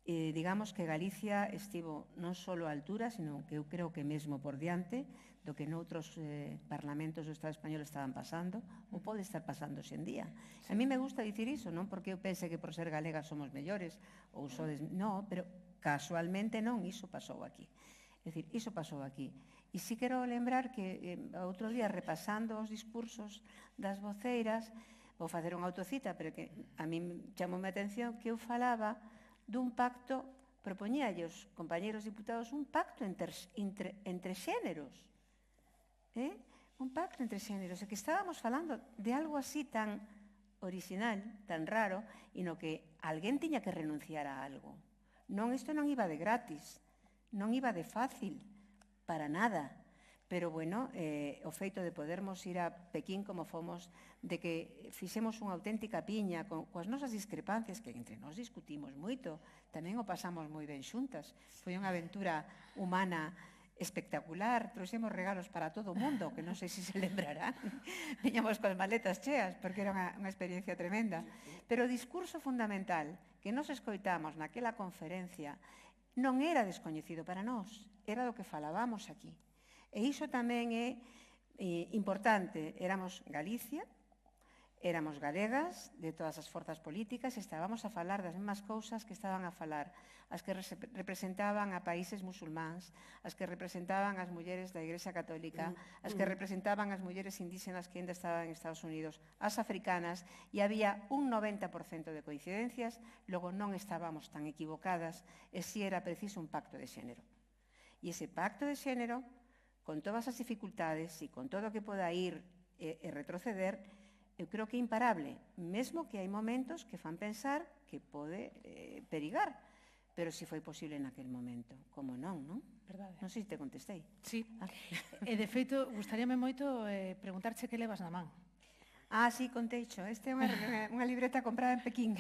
Digamos que Galicia estivo non só a altura, sino que eu creo que mesmo por diante do que noutros parlamentos do Estado español estaban pasando, ou pode estar pasando hoxe en día. A mí me gusta dicir iso, non porque eu pense que por ser galega somos mellores, ou sodes... Non, pero casualmente non, iso pasou aquí. É dicir, iso pasou aquí. E si quero lembrar que outro día, repasando os discursos das voceiras, vou facer unha autocita, pero que a mí chamoume a atención que eu falaba dun pacto, propoñíalle aos compañeros diputados un pacto entre xéneros. Un pacto entre xéneros, e que estábamos falando de algo así tan original, tan raro, e no que alguén tiña que renunciar a algo. Non, isto non iba de gratis, non iba de fácil, para nada. Pero, bueno, o feito de podermos ir a Pequín como fomos, de que fixemos unha auténtica piña coas nosas discrepancias, que entre nós discutimos moito, tamén o pasamos moi ben xuntas. Foi unha aventura humana espectacular, trouxemos regalos para todo o mundo, que non sei se se lembrarán. Viñamos coas maletas cheas, porque era unha experiencia tremenda. Pero o discurso fundamental que nos escoitamos naquela conferencia non era descoñecido para nós, era do que falábamos aquí. E iso tamén é importante. Éramos Galicia, éramos galegas de todas as forzas políticas, estábamos a falar das mesmas cousas que estaban a falar as que representaban a países musulmáns, as que representaban as mulleres da Igrexa Católica, as que representaban as mulleres indígenas que ainda estaban en Estados Unidos, as africanas, e había un 90% de coincidencias, logo non estábamos tan equivocadas, e si era preciso un pacto de xénero. E ese pacto de xénero, con todas as dificultades e con todo o que poda ir e retroceder, eu creo que é imparable, mesmo que hai momentos que fan pensar que pode perigar, pero si foi posible naquel momento, como non, non? Verdade. Non sei se te contestei. Sí. E, de feito, gustaríame moito preguntarche que levas na man. Ah, sí, conteixo. Este é unha libreta comprada en Pequín.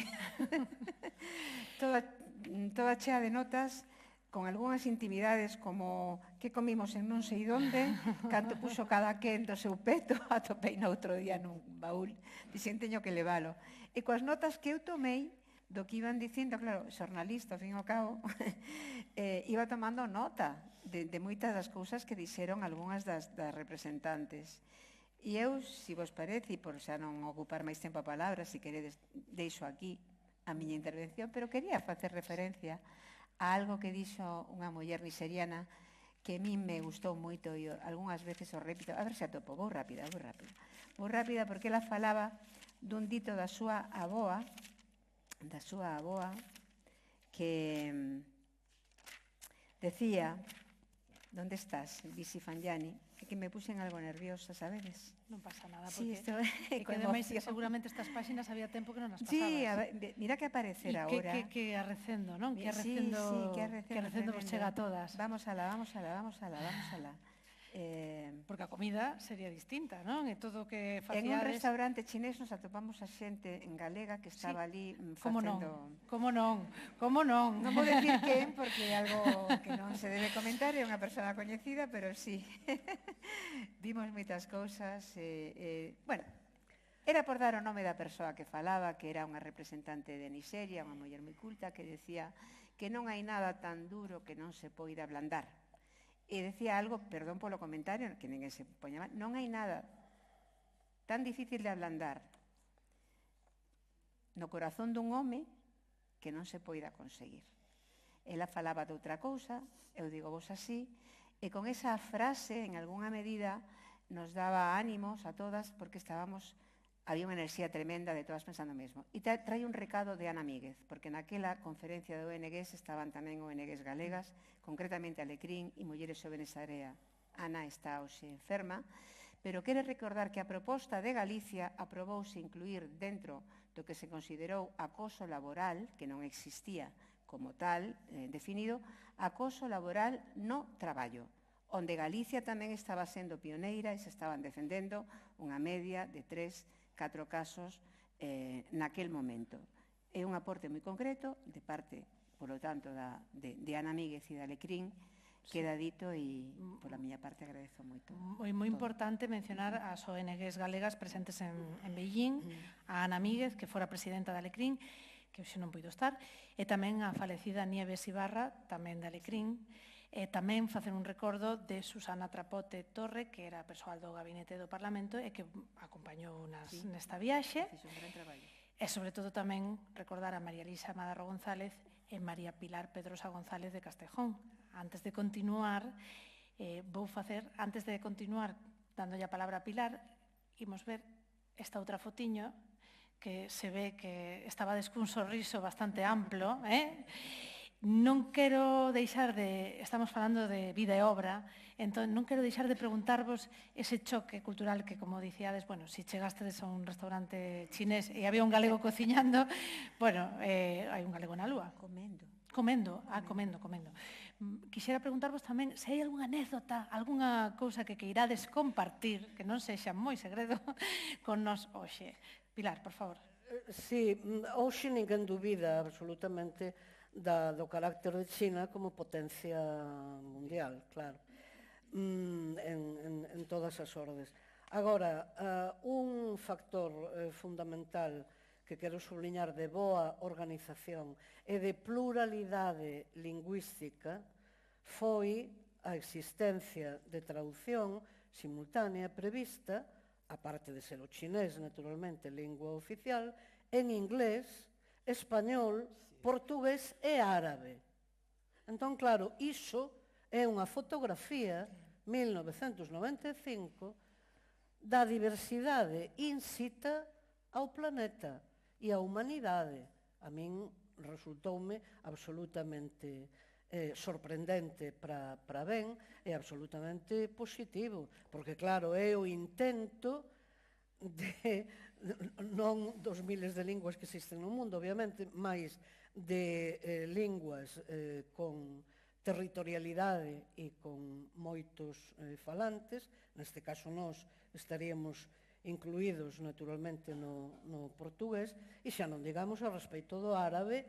Toda chea de notas, con algunhas intimidades como que comimos en non sei onde, canto puxo cada quen do seu peto, atopei no outro día nun baúl, dixen teño que levalo. E coas notas que eu tomei do que iban dicindo, claro, xornalista, ao fin e ao cabo, iba tomando nota de moitas das cousas que dixeron algunhas das representantes. E eu, se vos parece, e por xa non ocupar máis tempo a palabra, se queredes, deixo aquí a miña intervención, pero quería facer referencia a algo que dixo unha muller nixeriana que a mí me gustou moito e algunhas veces o repito. A ver se atopo, vou rápida. Vou rápida porque ela falaba dun dito da súa avoa, que decía, onde estás, Bisi Fanjani? É que me puxen algo nerviosa, sabedes? Non pasa nada, Sí, porque... isto é que ademais, seguramente estas páxinas había tempo que non as pasabas. Sí, mira que aparecer agora. Que arrecendo, non? Que Sí, que arrecendo vos chega a todas. Vamos alá. Porque a comida sería distinta, non? E todo o que En un faciades... restaurante chinés nos atopamos a xente en galega que estaba ali facendo... Como non? Non vou decir quen, porque é algo que non se debe comentar, é unha persona coñecida, pero sí. Vimos moitas cousas. Bueno, era por dar o nome da persoa que falaba, que era unha representante de Nixeria, unha muller moi culta, que decía que non hai nada tan duro que non se poida ablandar. E decía algo, perdón polo comentario, que ninguén se poña mal, non hai nada tan difícil de ablandar no corazón dun home que non se poida conseguir. Ela falaba de outra cousa, eu digo vos así, e con esa frase, en algunha medida, nos daba ánimos a todas porque había unha enerxía tremenda de todas pensando o mesmo. E trae un recado de Ana Míguez, porque naquela conferencia de ONGs estaban tamén ONGs galegas, concretamente Alecrín e Mulleres Xóvenes Area. Ana está hoxe enferma, pero quere recordar que a proposta de Galicia aprobouse incluir dentro do que se considerou acoso laboral, que non existía como tal definido, acoso laboral no traballo, onde Galicia tamén estaba sendo pioneira e se estaban defendendo unha media de 3-4 casos naquel momento. É un aporte moi concreto de parte, polo tanto, de Ana Míguez e de Alecrín, queda dito e, pola miña parte, agradezo moito. Moi importante mencionar as ONGs galegas presentes en Beijing, a Ana Míguez, que fora presidenta de Alecrín, que hoxe non puido estar, e tamén a falecida Nieves Ibarra, tamén de Alecrín, e tamén facer un recordo de Susana Trapote Torre, que era persoal do gabinete do Parlamento e que acompañou nesta viaxe. E, sobre todo, tamén recordar a María Elisa Madarro González e María Pilar Pedrosa González de Castejón. Antes de continuar, dándolle a palabra a Pilar, imos ver esta outra fotiño que se ve que estabades cun sorriso bastante amplo, Non quero deixar de... Estamos falando de vida e obra, entón non quero deixar de preguntarvos ese choque cultural que, como dicíades, bueno, se chegastedes a un restaurante chinés e había un galego cociñando, bueno, hai un galego na lúa. Comendo. Comendo. Quixera preguntarvos tamén se hai algunha anécdota, algunha cousa que queirades compartir, que non sexa moi segredo, con nos hoxe. Pilar, por favor. Sí, hoxe ninguén dubida absolutamente do carácter de China como potencia mundial, claro, en todas as ordes. Agora, un factor fundamental que quero subliñar de boa organización e de pluralidade lingüística foi a existencia de traducción simultánea prevista, aparte de ser o chinés, naturalmente, lingua oficial, en inglés, español, portugués e árabe. Entón, claro, iso é unha fotografía, 1995, da diversidade ínsita ao planeta e á humanidade. A min resultoume absolutamente sorprendente para ben e absolutamente positivo, porque, claro, é o intento de, non dos miles de linguas que existen no mundo, obviamente, máis de linguas con territorialidade e con moitos falantes. Neste caso, nós estaríamos incluídos, naturalmente, no portugués, e xa non digamos a respecto do árabe,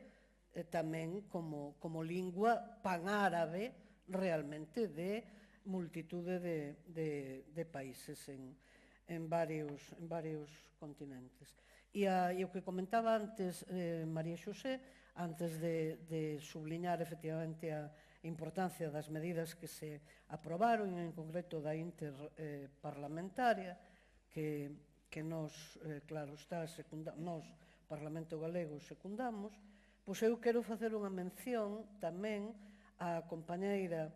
tamén como lingua panárabe realmente de multitude de países en varios continentes. E o que comentaba antes María Xosé, antes de subliñar efectivamente a importancia das medidas que se aprobaron, en concreto da interparlamentaria, que nos, claro está, nos, Parlamento Galego, secundamos, pois eu quero facer unha mención tamén á compañeira,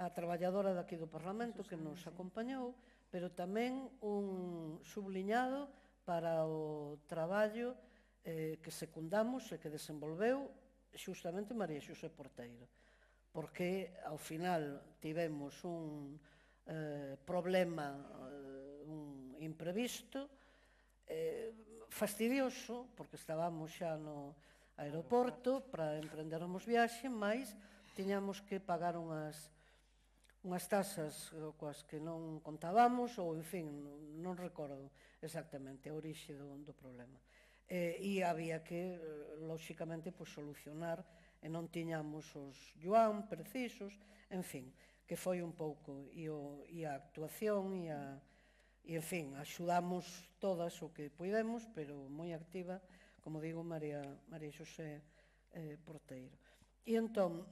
a traballadora daqui do Parlamento que nos acompañou, pero tamén un subliñado para o traballo que secundamos e que desenvolveu xustamente María Xosé Porteiro, porque ao final tivemos un problema imprevisto, fastidioso, porque estábamos xa no aeroporto para emprendermos viaxe, mais tiñamos que pagar unhas tasas coas que non contábamos, ou, en fin, non recordo exactamente a orixe do problema. E había que, lóxicamente, solucionar, e non tiñamos os yuan precisos, en fin, que foi un pouco, e a actuación, e, en fin, axudamos todas o que puidemos, pero moi activa, como digo, María Xosé Porteiro. E entón,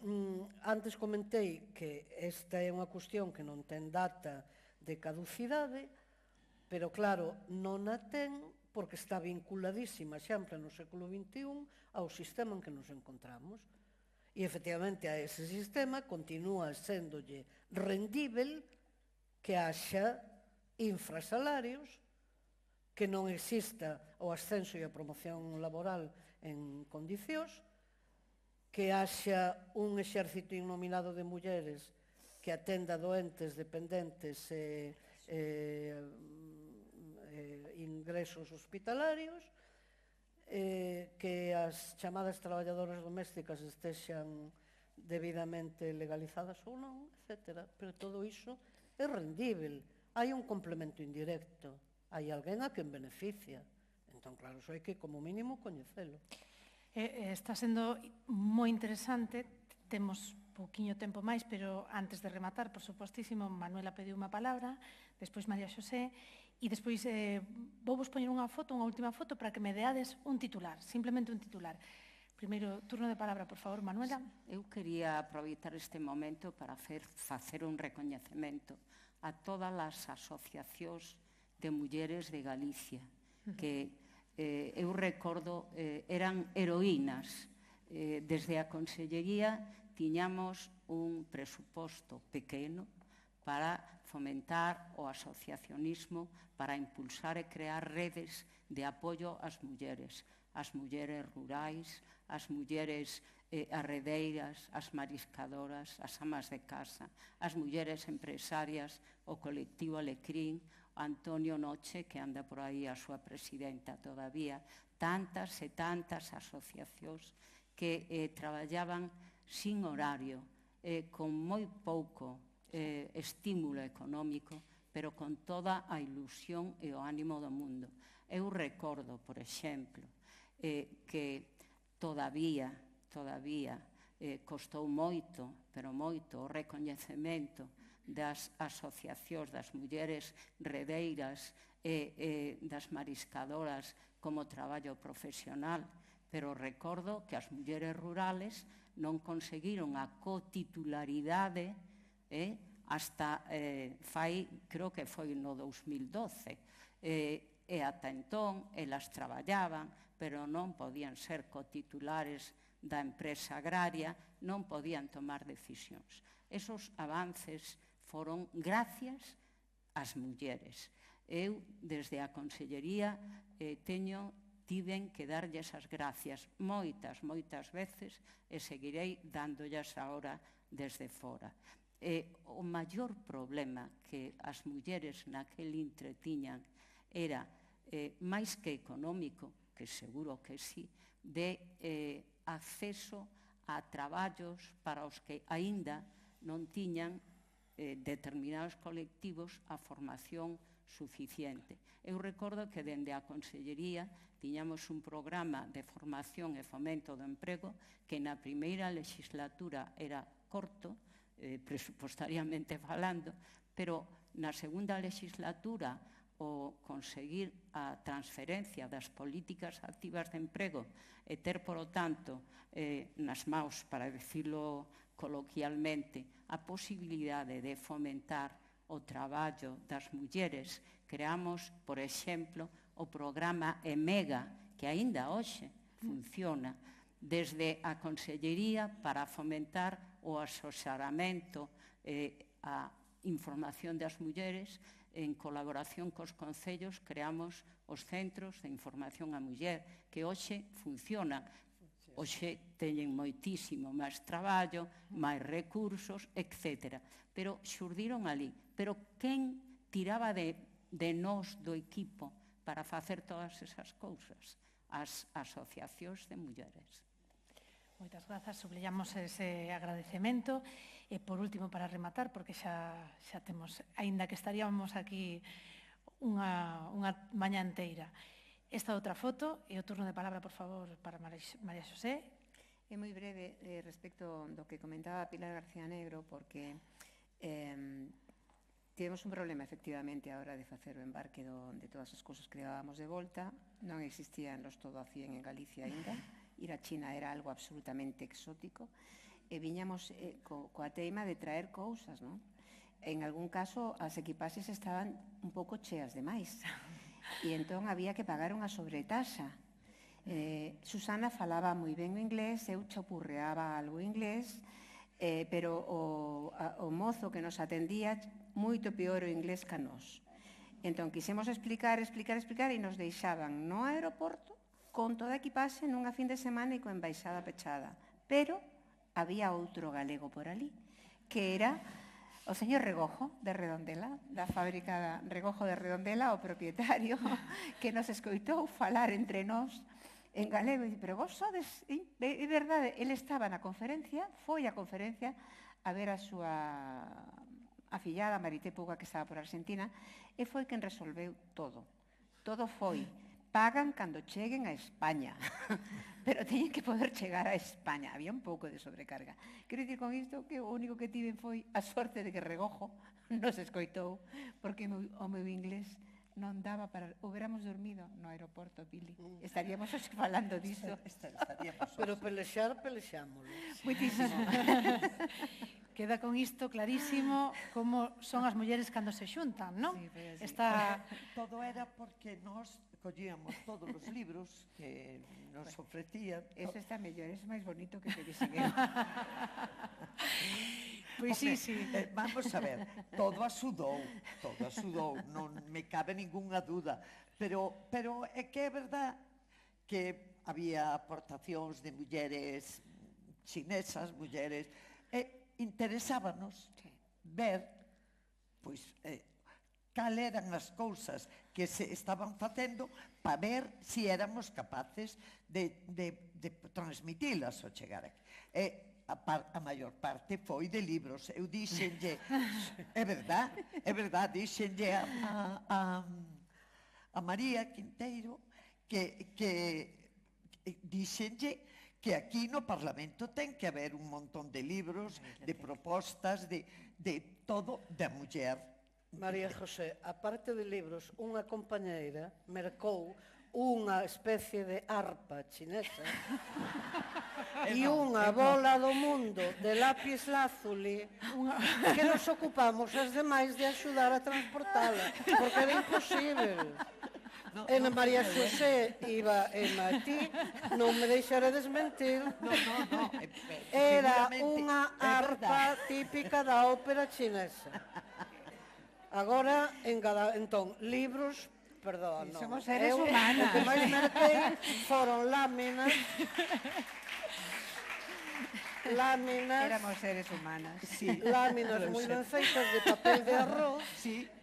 antes comentei que esta é unha cuestión que non ten data de caducidade, pero claro, non a ten porque está vinculadísima sempre no século XXI ao sistema en que nos encontramos. E, efectivamente, a ese sistema continúa séndolle rendível que haxa infrasalarios, que non exista o ascenso e a promoción laboral en condicións, que haxa un exército innominado de mulleres que atenda doentes, dependentes e ingresos hospitalarios, que as chamadas traballadoras domésticas estexan debidamente legalizadas ou non, etc. Pero todo iso é rendível. Hai un complemento indirecto. Hai alguén a quen beneficia. Entón, claro, iso hai que, como mínimo, coñecelo. Está sendo moi interesante. Temos pouquiño tempo máis, pero antes de rematar, por supostísimo, Manuela pediu unha palabra, despois María Xosé, e despois vou-vos poñer unha foto, unha última foto, para que me deades un titular, simplemente un titular. Primeiro turno de palabra, por favor, Manuela. Eu quería aproveitar este momento para facer un recoñecemento a todas as asociacións de mulleres de Galicia, que eu recordo eran heroínas. Desde a Consellería tiñamos un presuposto pequeno para fomentar o asociacionismo, para impulsar e crear redes de apoio ás mulleres rurais, ás mulleres arredeiras, ás mariscadoras, ás amas de casa, ás mulleres empresarias, o colectivo Alecrín, Antonio Noche, que anda por aí a súa presidenta todavía, tantas e tantas asociacións que traballaban sin horario, con moi pouco estímulo económico, pero con toda a ilusión e o ánimo do mundo. Eu recordo, por exemplo, que todavía costou moito, pero moito, o recoñecemento das asociacións das mulleres redeiras e das mariscadoras como traballo profesional, pero recordo que as mulleres rurales non conseguiron a cotitularidade hasta fai, creo que foi no 2012, e ata entón elas traballaban, pero non podían ser cotitulares da empresa agraria, non podían tomar decisións. Esos avances foron gracias ás mulleres. Eu, desde a Consellería, tiven que darlles as gracias moitas veces e seguirei dándollas agora desde fora. O maior problema que as mulleres naquel intre tiñan era, máis que económico, que seguro que sí, de acceso a traballos para os que aínda non tiñan determinados colectivos a formación suficiente. Eu recordo que dende a Consellería tiñamos un programa de formación e fomento do emprego que na primeira legislatura era corto, presupuestariamente falando, pero na segunda legislatura o conseguir a transferencia das políticas activas de emprego e ter, por o tanto, nas maus, para decirlo coloquialmente, a posibilidade de fomentar o traballo das mulleres, creamos, por exemplo, o programa EMEGA, que aínda hoxe funciona, desde a Consellería para fomentar o asesoramento e a información das mulleres. En colaboración cos concellos creamos os centros de información á muller, que hoxe funcionan. Hoxe teñen moitísimo máis traballo, máis recursos, etc. Pero xurdiron ali. Pero quen tiraba de nós do equipo para facer todas esas cousas? As asociacións de mulleres. Moitas grazas, sublillamos ese agradecemento. E, por último, para rematar, porque xa temos, aínda que estaríamos aquí unha mañá inteira, esta outra foto e o turno de palabra, por favor, para María Xosé. É moi breve respecto do que comentaba Pilar García Negro, porque tivemos un problema, efectivamente, a hora de facer o embarque de todas as cousas que levábamos de volta. Non existían los todo a 100 en Galicia ainda. Ir a China era algo absolutamente exótico. E viñamos coa teima de traer cousas, non? En algún caso, as equipaxes estaban un pouco cheas de máis. E entón había que pagar unha sobretasa. Susana falaba moi ben o inglés, eu chapurreaba algo inglés, pero o mozo que nos atendía moito peor o inglés que a nós. Entón, quisemos explicar e nos deixaban no aeroporto con toda a equipaxe nunha fin de semana e coa embaixada pechada. Pero había outro galego por ali, que era o señor Regojo de Redondela, da fábrica Regojo de Redondela, o propietario, que nos escoitou falar entre nós en galego. E pero vos sodes, é verdade, ele estaba na conferencia, foi á conferencia a ver a súa afillada, Marité Puga, que estaba por Argentina, e foi quen resolveu todo. Todo foi, pagan cando cheguen a España, pero teñen que poder chegar a España. Había un pouco de sobrecarga. Quero dicir con isto que o único que tiven foi a sorte de que Regojo nos escoitou, porque o meu inglés non daba para... Hubiéramos dormido no aeroporto, Pili. Estaríamos falando disso. Pero pelexámoslo. Muitísimo. Queda con isto clarísimo como son as mulleres cando se xuntan, non? Sí, todo era porque nós collíamos todos os libros que nos ofrecían. Eso está mellor, é máis bonito que te dixen eu. Pois sí, sí. Vamos a ver, todo axudou, non me cabe ningunha dúda, pero é que é verdad que había aportacións de mulleres chinesas, mulleres, e interesábanos ver, pois, cal eran as cousas que se estaban facendo para ver se éramos capaces de transmitilas ao chegar aquí. A maior parte foi de libros. Eu dixenlle, é verdad, dixenlle a María Quinteiro que dixenlle que aquí no Parlamento ten que haber un montón de libros, de propostas, de todo da muller. María José, aparte de libros, unha compañeira mercou unha especie de arpa chinesa e unha bola do mundo de lápis lazuli que nos ocupamos as demais de axudar a transportala, porque era imposible. E na María Xosé iba en Matí, non me deixaredes mentir. Era unha arpa típica da ópera chinesa. Agora, entón, libros, perdón, non. Somos seres humanos. O que máis merquei foron láminas. Éramos seres humanas. Láminas moi ben feitas de papel de arroz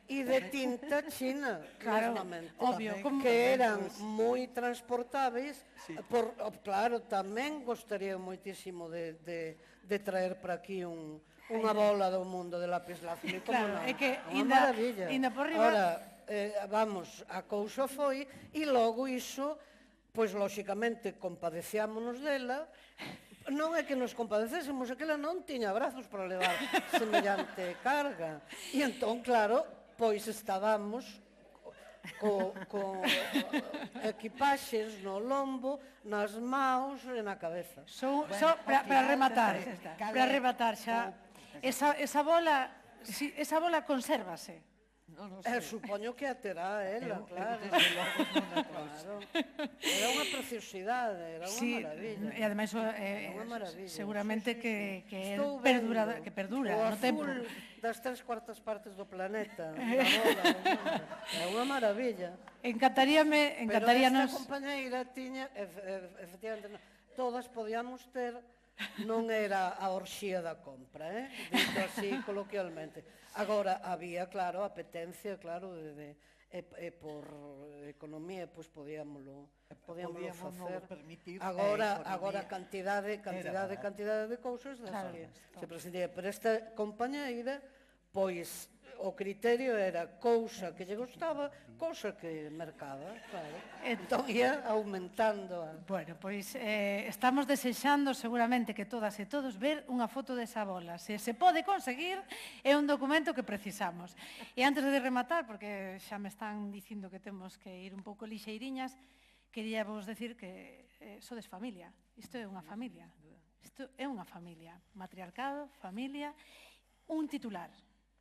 e de tinta china, obvio, que eran moi transportáveis. Claro, tamén gostaría moitísimo de traer para aquí unha bola do mundo de lápis lazuli. Claro, é que unha maravilla. inda por riba... Ora, vamos, a cousa foi, e logo iso, pois, lóxicamente, compadeciámonos dela. Non é que nos compadecésemos, é que ela non tiña brazos para levar semellante carga. E entón, claro, pois estábamos con equipaxes no lombo, nas maus e na cabeza. Para rematar xa, esa bola consérvase. Supoño que a terá ela, claro. Era unha preciosidade, era unha maravilla. E ademais seguramente que perdura no tempo. O azul das 3/4 partes do planeta. É unha maravilla. Encantaríanos... Pero esta compañeira tiña, efectivamente, todas podíamos ter, non era a orxía da compra, dito así coloquialmente. Agora, había, claro, apetencia, claro, e por economía, pois podíamoslo facer. Agora, cantidade de cousas das que se prescindía. Pero esta compañeira, pois, o criterio era cousa que lle gustaba, cousa que mercaba, claro. Entón ia aumentando. Bueno, pois estamos desexando seguramente que todas e todos ver unha foto desa bola. Se pode conseguir, é un documento que precisamos. E antes de rematar, porque xa me están dicindo que temos que ir un pouco lixeiriñas, quería vos decir que sodes familia. Isto é unha familia. Isto é unha familia. Matriarcado, familia, un titular.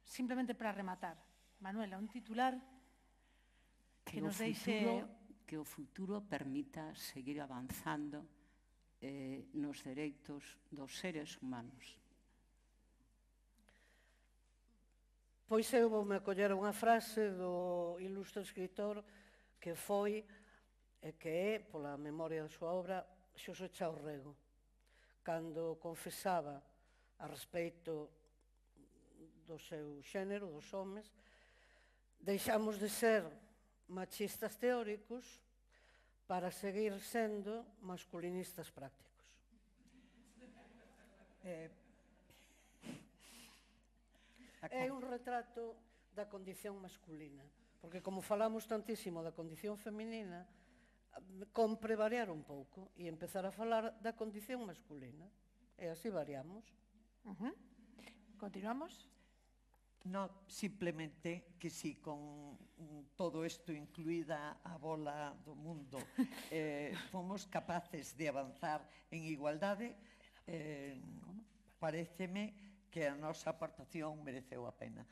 Simplemente para rematar. Manuela, un titular que nos deixe... Que o futuro permita seguir avanzando nos dereitos dos seres humanos. Pois eu voume acoller unha frase do ilustre escritor que foi, e que é, pola memoria da súa obra, Xosé Chaurrego, cando confesaba a respeito do seu xénero, dos homes, deixamos de ser machistas teóricos para seguir sendo masculinistas prácticos. É un retrato da condición masculina, porque como falamos tantísimo da condición feminina, compre variar un pouco e empezar a falar da condición masculina. E así variamos. Continuamos? No, simplemente que si con todo isto incluída a bola do mundo fomos capaces de avanzar en igualdade, paréceme que a nosa aportación mereceu a pena.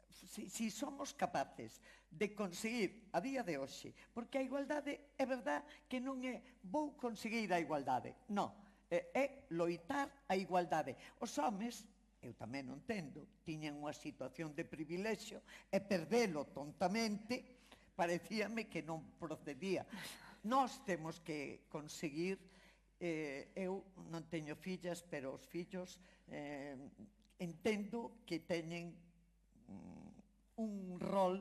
Si somos capaces de conseguir a día de hoxe, porque a igualdade é verdad que non é vou conseguir a igualdade, non, é loitar a igualdade. Os homes, eu tamén non entendo, tiñan unha situación de privilexio e perdelo tontamente, parecíame que non procedía. Nós temos que conseguir, eu non teño fillas, pero os fillos entendo que teñen un rol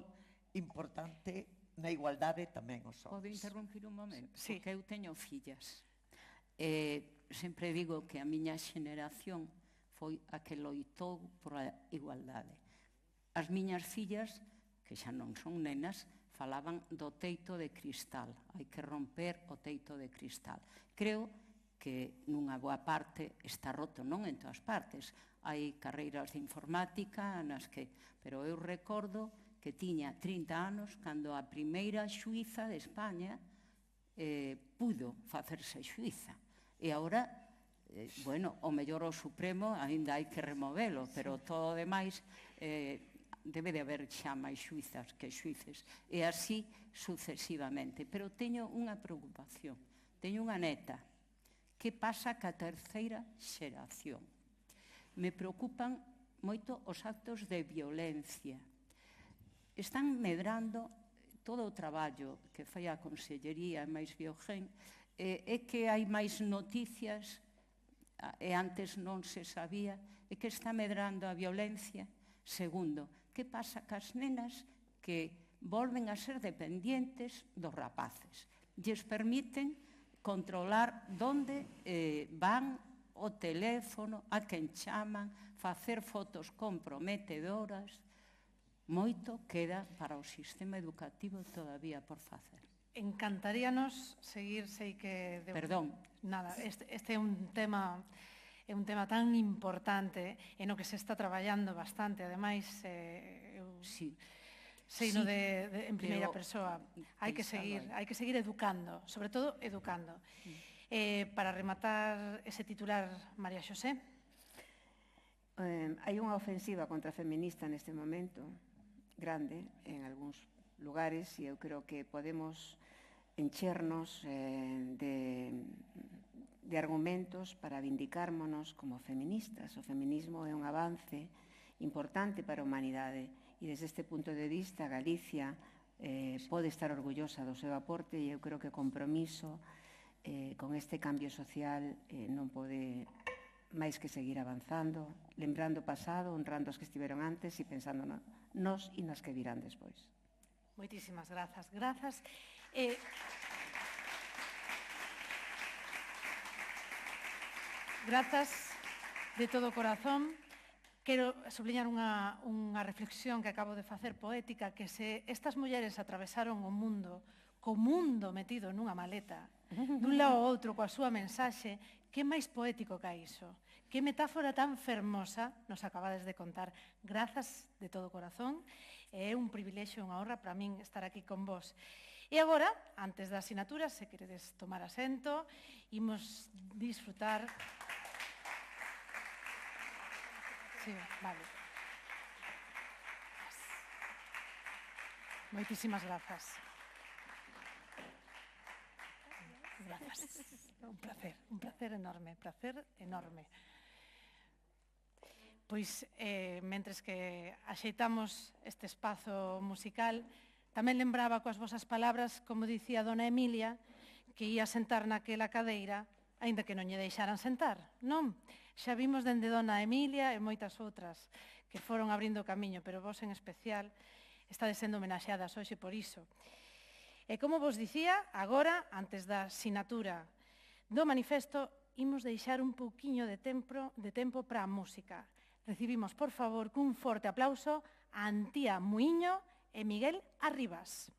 importante na igualdade tamén os homens. Podo interrumpir un momento? Sí. Porque eu teño fillas. Sempre digo que a miña xeneración foi a que loitou por a igualdade. As miñas fillas, que xa non son nenas, falaban do teito de cristal. Hai que romper o teito de cristal. Creo que nunha boa parte está roto, non en todas partes. Hai carreiras de informática nas que... Pero eu recordo que tiña 30 anos cando a primeira xuíza de España pudo facerse xuíza. E agora, bueno, o mellor o Supremo ainda hai que removelo, pero todo o demais debe de haber xa máis xuizas que xuíces. E así sucesivamente. Pero teño unha preocupación. Teño unha neta. Que pasa ca terceira xeración? Me preocupan moito os actos de violencia. Están medrando todo o traballo que fai a Consellería máis Biogen, é que hai máis noticias e antes non se sabía, é que está medrando a violencia. Segundo, que pasa cas nenas que volven a ser dependientes dos rapaces? Lles permiten controlar onde van, o teléfono, a quen chaman, facer fotos comprometedoras. Moito queda para o sistema educativo todavía por facer. Encantaríanos seguir, sei que... Perdón. Nada, este é un tema tan importante e no que se está traballando bastante, ademais, eu sei no en primeira persoa. Hai que seguir educando, sobre todo educando. Para rematar ese titular, María Xosé. Hai unha ofensiva contra a feminista neste momento, grande, en algúns lugares, e eu creo que podemos enchernos de argumentos para vindicármonos como feministas. O feminismo é un avance importante para a humanidade e desde este punto de vista Galicia pode estar orgullosa do seu aporte e eu creo que o compromiso con este cambio social non pode máis que seguir avanzando, lembrando o pasado, honrando os que estiveron antes e pensando nos e nas que virán despois. Moitísimas grazas. Grazas. Grazas de todo o corazón. Quero subliñar unha reflexión que acabo de facer poética, que se estas mulleres atravesaron o mundo co mundo metido nunha maleta, dun lado ao outro coa súa mensaxe, que máis poético que iso? Que metáfora tan fermosa nos acabades de contar. Grazas de todo o corazón. É un privilexio e unha honra para min estar aquí con vos. E agora, antes da asignatura, se queredes tomar asento, imos disfrutar... Sí, vale. Moitísimas grazas. Grazas. Un placer enorme, Pois, mentres que axeitamos este espazo musical, tamén lembraba coas vosas palabras, como dicía dona Emilia, que ia sentar naquela cadeira, aínda que non lle deixaran sentar, non? Xa vimos dende dona Emilia e moitas outras que foron abrindo camiño, pero vos en especial estades sendo homenaxeadas hoxe por iso. E como vos dicía, agora, antes da sinatura do manifesto, imos deixar un pouquiño de tempo para a música. Recibimos, por favor, cun forte aplauso a Antía Muiño e Miguel Arribas.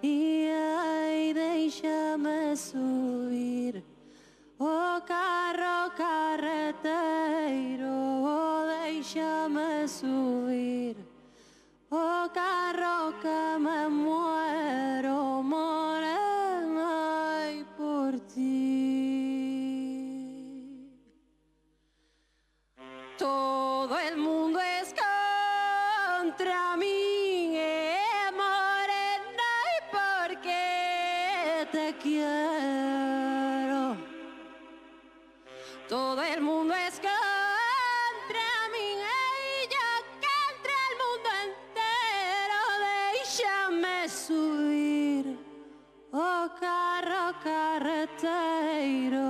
e ai deixa-me subir. O carro carreteiro, deixa-me subir. O carro que me muero, morei por ti. Todo el mundo es contra mí, morena, y porque te quiero. Todo el mundo es contra mí, y yo contra el mundo entero. Déjame subir, oh carro carreteiro,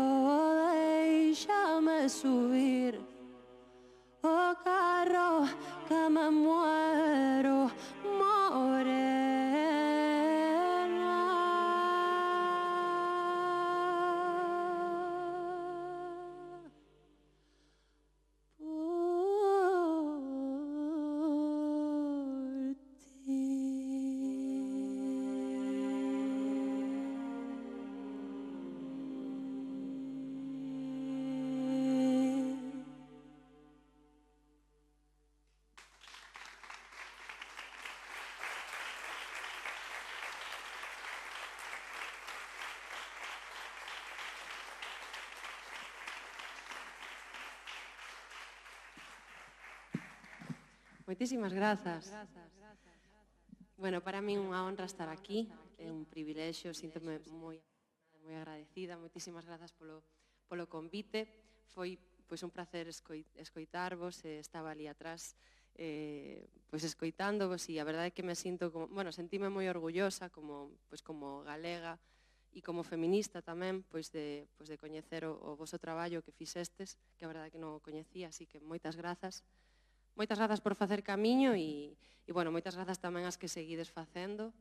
déjame subir. Oh carro que me muero, morena. Moitísimas grazas. Bueno, para min unha honra estar aquí, é un privilexio, síntome moi agradecida. Moitísimas grazas polo convite. Foi un placer escoitarvos, estaba ali atrás escoitándovos e a verdade é que me sinto, sentime moi orgullosa como galega e como feminista tamén, de coñecer o voso traballo que fixestes, que a verdade é que non o coñecía, así que moitas grazas. Moitas grazas por facer camiño e moitas grazas tamén as que seguides facendo.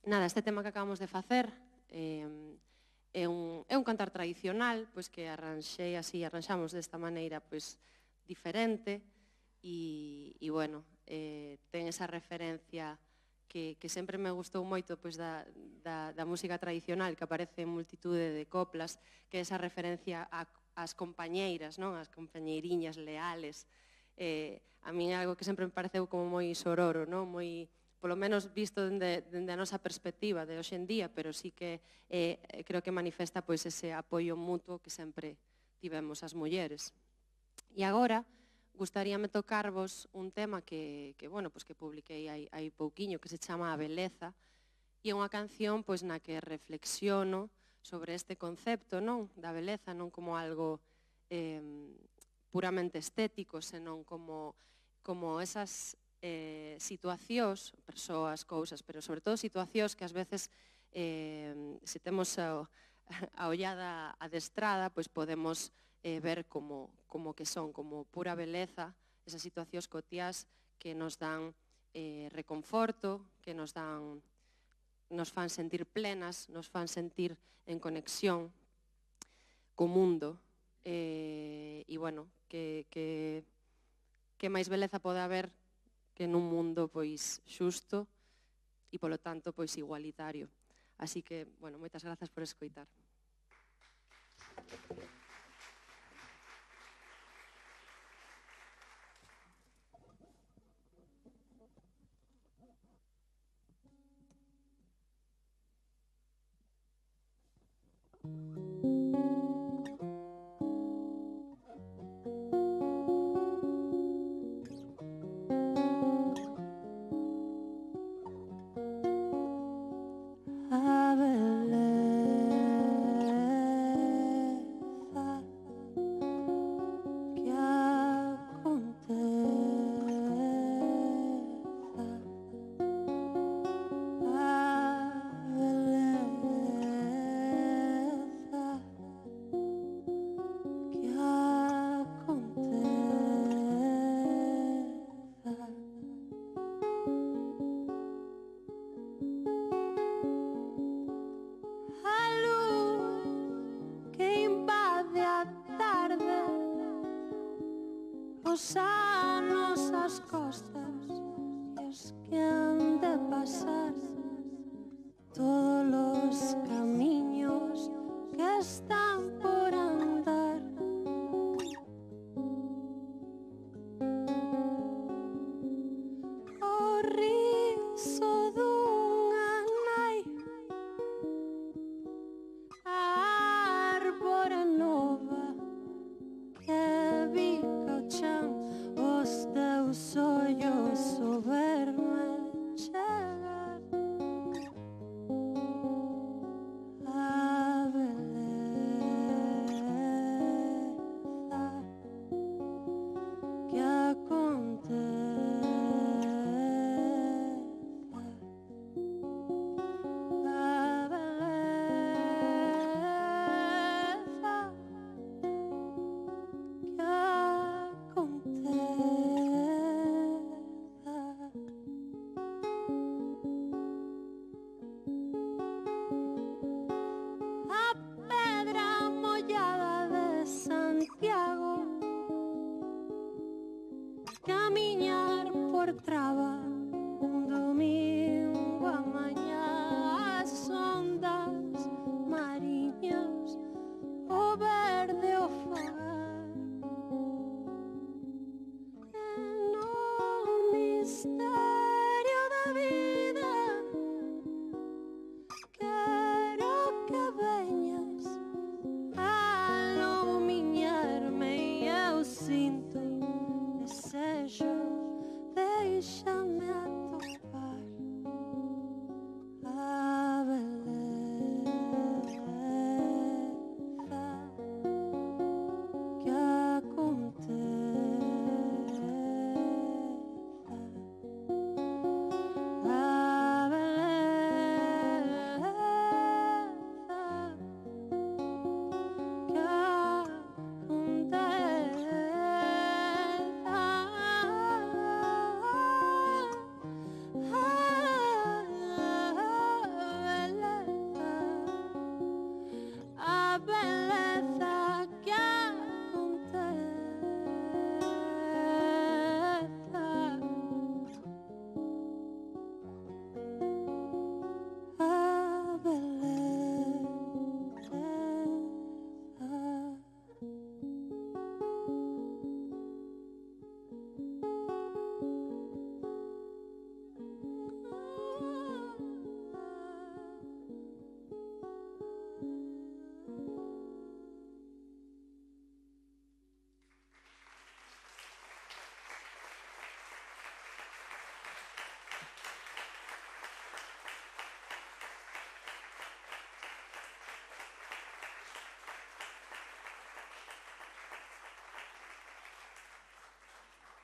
Nada, este tema que acabamos de facer é un cantar tradicional que arranxamos desta maneira diferente e ten esa referencia que sempre me gustou moito da música tradicional, que aparece en multitude de coplas, que é esa referencia ás compañeiras, as compañeiriñas leales. A min é algo que sempre me pareceu como moi sororo, polo menos visto dende a nosa perspectiva de hoxe en día, pero sí que creo que manifesta ese apoio mutuo que sempre tivemos as mulleres. E agora gustaríame tocarvos un tema que publiquei hai pouquiño, que se chama A Beleza, e é unha canción na que reflexiono sobre este concepto da beleza, non como algo puramente estético, senón como esas situacións, persoas, cousas, pero sobre todo situacións que ás veces, se temos a ollada adestrada, podemos ver como que son, como pura beleza, esas situacións cotiás que nos dan reconforto, que nos fan sentir plenas, nos fan sentir en conexión co mundo. Que máis beleza pode haber que nun mundo xusto e, polo tanto, igualitario. Así que, moitas grazas por escoitar. A beleza que os anos as costas e años que han de pasar, todos los caminos que están por andar. O riso dunha nai, a árbore nova que bica o chan, os teus ollos o verme chegar. A beleza que acontece, a beleza que acontece. A pedra mollada de Santiago, camiñar por traba un domingo a mañá, as ondas mariñas, o verde o fogar, e no misterio da vida quero que veñas a iluminarme e eu sinto desejo, deixa-me atopar a beleza que acontece, a beleza que a beleza que acontece, a beleza.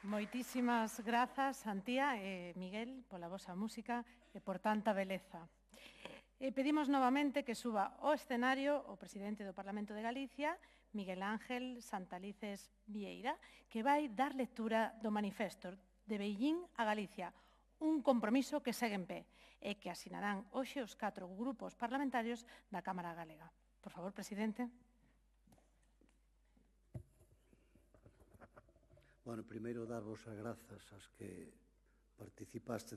Moitísimas grazas, Antía e Miguel, pola vosa música e por tanta beleza. Pedimos novamente que suba ao escenario o presidente do Parlamento de Galicia, Miguel Ángel Santalices Vieira, que vai dar lectura do manifesto de Beijing a Galicia, un compromiso que segue en pé e que asinarán hoxe os 4 grupos parlamentarios da Cámara Galega. Por favor, presidente. Bueno, primeiro darvos as grazas ás que participaste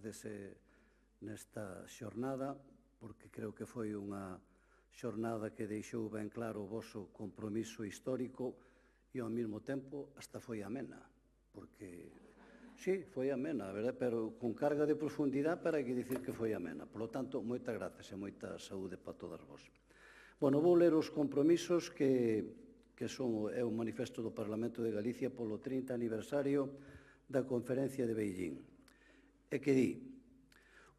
nesta xornada, porque creo que foi unha xornada que deixou ben claro o voso compromiso histórico e ao mesmo tempo hasta foi amena, porque sí, foi amena, a verdade, pero con carga de profundidade, pero hai que dicir que foi amena. Por lo tanto, moitas grazas e moita saúde para todas vos. Bueno, vou ler os compromisos que é o manifesto do Parlamento de Galicia polo 30 aniversario da Conferencia de Beijing. E que di: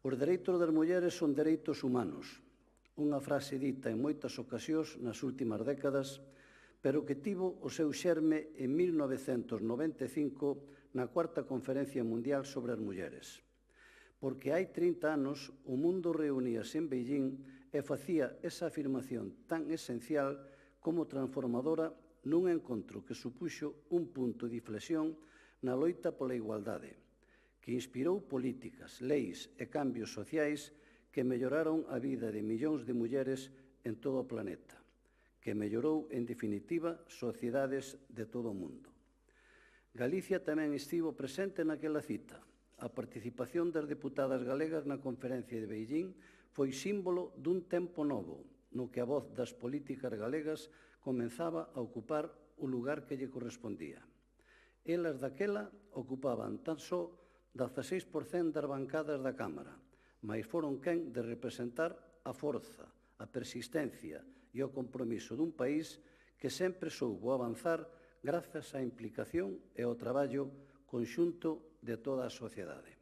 os dereitos das mulleres son dereitos humanos, unha frase dita en moitas ocasións nas últimas décadas, pero que tivo o seu xerme en 1995 na cuarta Conferencia Mundial sobre as Mulleres. Porque hai 30 anos o mundo reuníase en Beijing e facía esa afirmación tan esencial como transformadora nun encontro que supuxo un punto de inflexión na loita pola igualdade, que inspirou políticas, leis e cambios sociais que melloraron a vida de millóns de mulleres en todo o planeta, que mellorou, en definitiva, sociedades de todo o mundo. Galicia tamén estivo presente naquela cita, A participación das deputadas galegas na conferencia de Beijing foi símbolo dun tempo novo, no que a voz das políticas galegas comenzaba a ocupar o lugar que lle correspondía. Elas daquela ocupaban tan só 16% das bancadas da Cámara, mais foron quen de representar a forza, a persistencia e o compromiso dun país que sempre soubo avanzar grazas á implicación e ao traballo conxunto de toda a sociedade.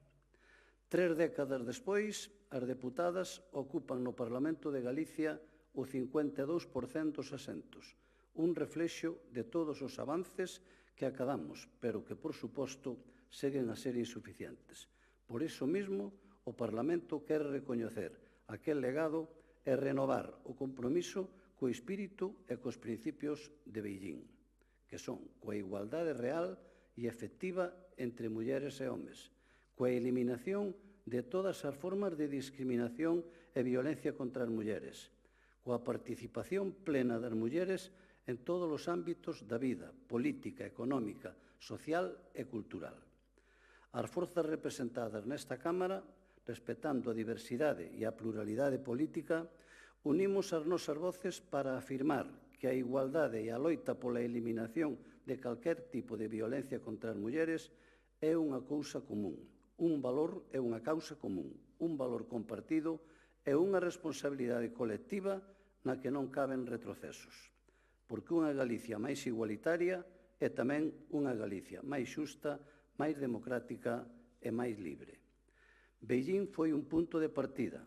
3 décadas despois, as deputadas ocupan no Parlamento de Galicia o 52% dos asentos, un reflexo de todos os avances que acadamos, pero que, por suposto, seguen a ser insuficientes. Por iso mesmo, o Parlamento quere recoñecer aquel legado e renovar o compromiso co espírito e cos principios de Beijing, que son coa igualdade real e efectiva entre mulleres e homes, coa eliminación de todas as formas de discriminación e violencia contra as mulleres, coa participación plena das mulleres en todos os ámbitos da vida política, económica, social e cultural. As forzas representadas nesta Cámara, respetando a diversidade e a pluralidade política, unimos as nosas voces para afirmar que a igualdade e a loita pola eliminación de calquer tipo de violencia contra as mulleres é unha cousa común, un valor e unha causa común, un valor compartido e unha responsabilidade colectiva na que non caben retrocesos. Porque unha Galicia máis igualitaria é tamén unha Galicia máis xusta, máis democrática e máis libre. Beijing foi un punto de partida,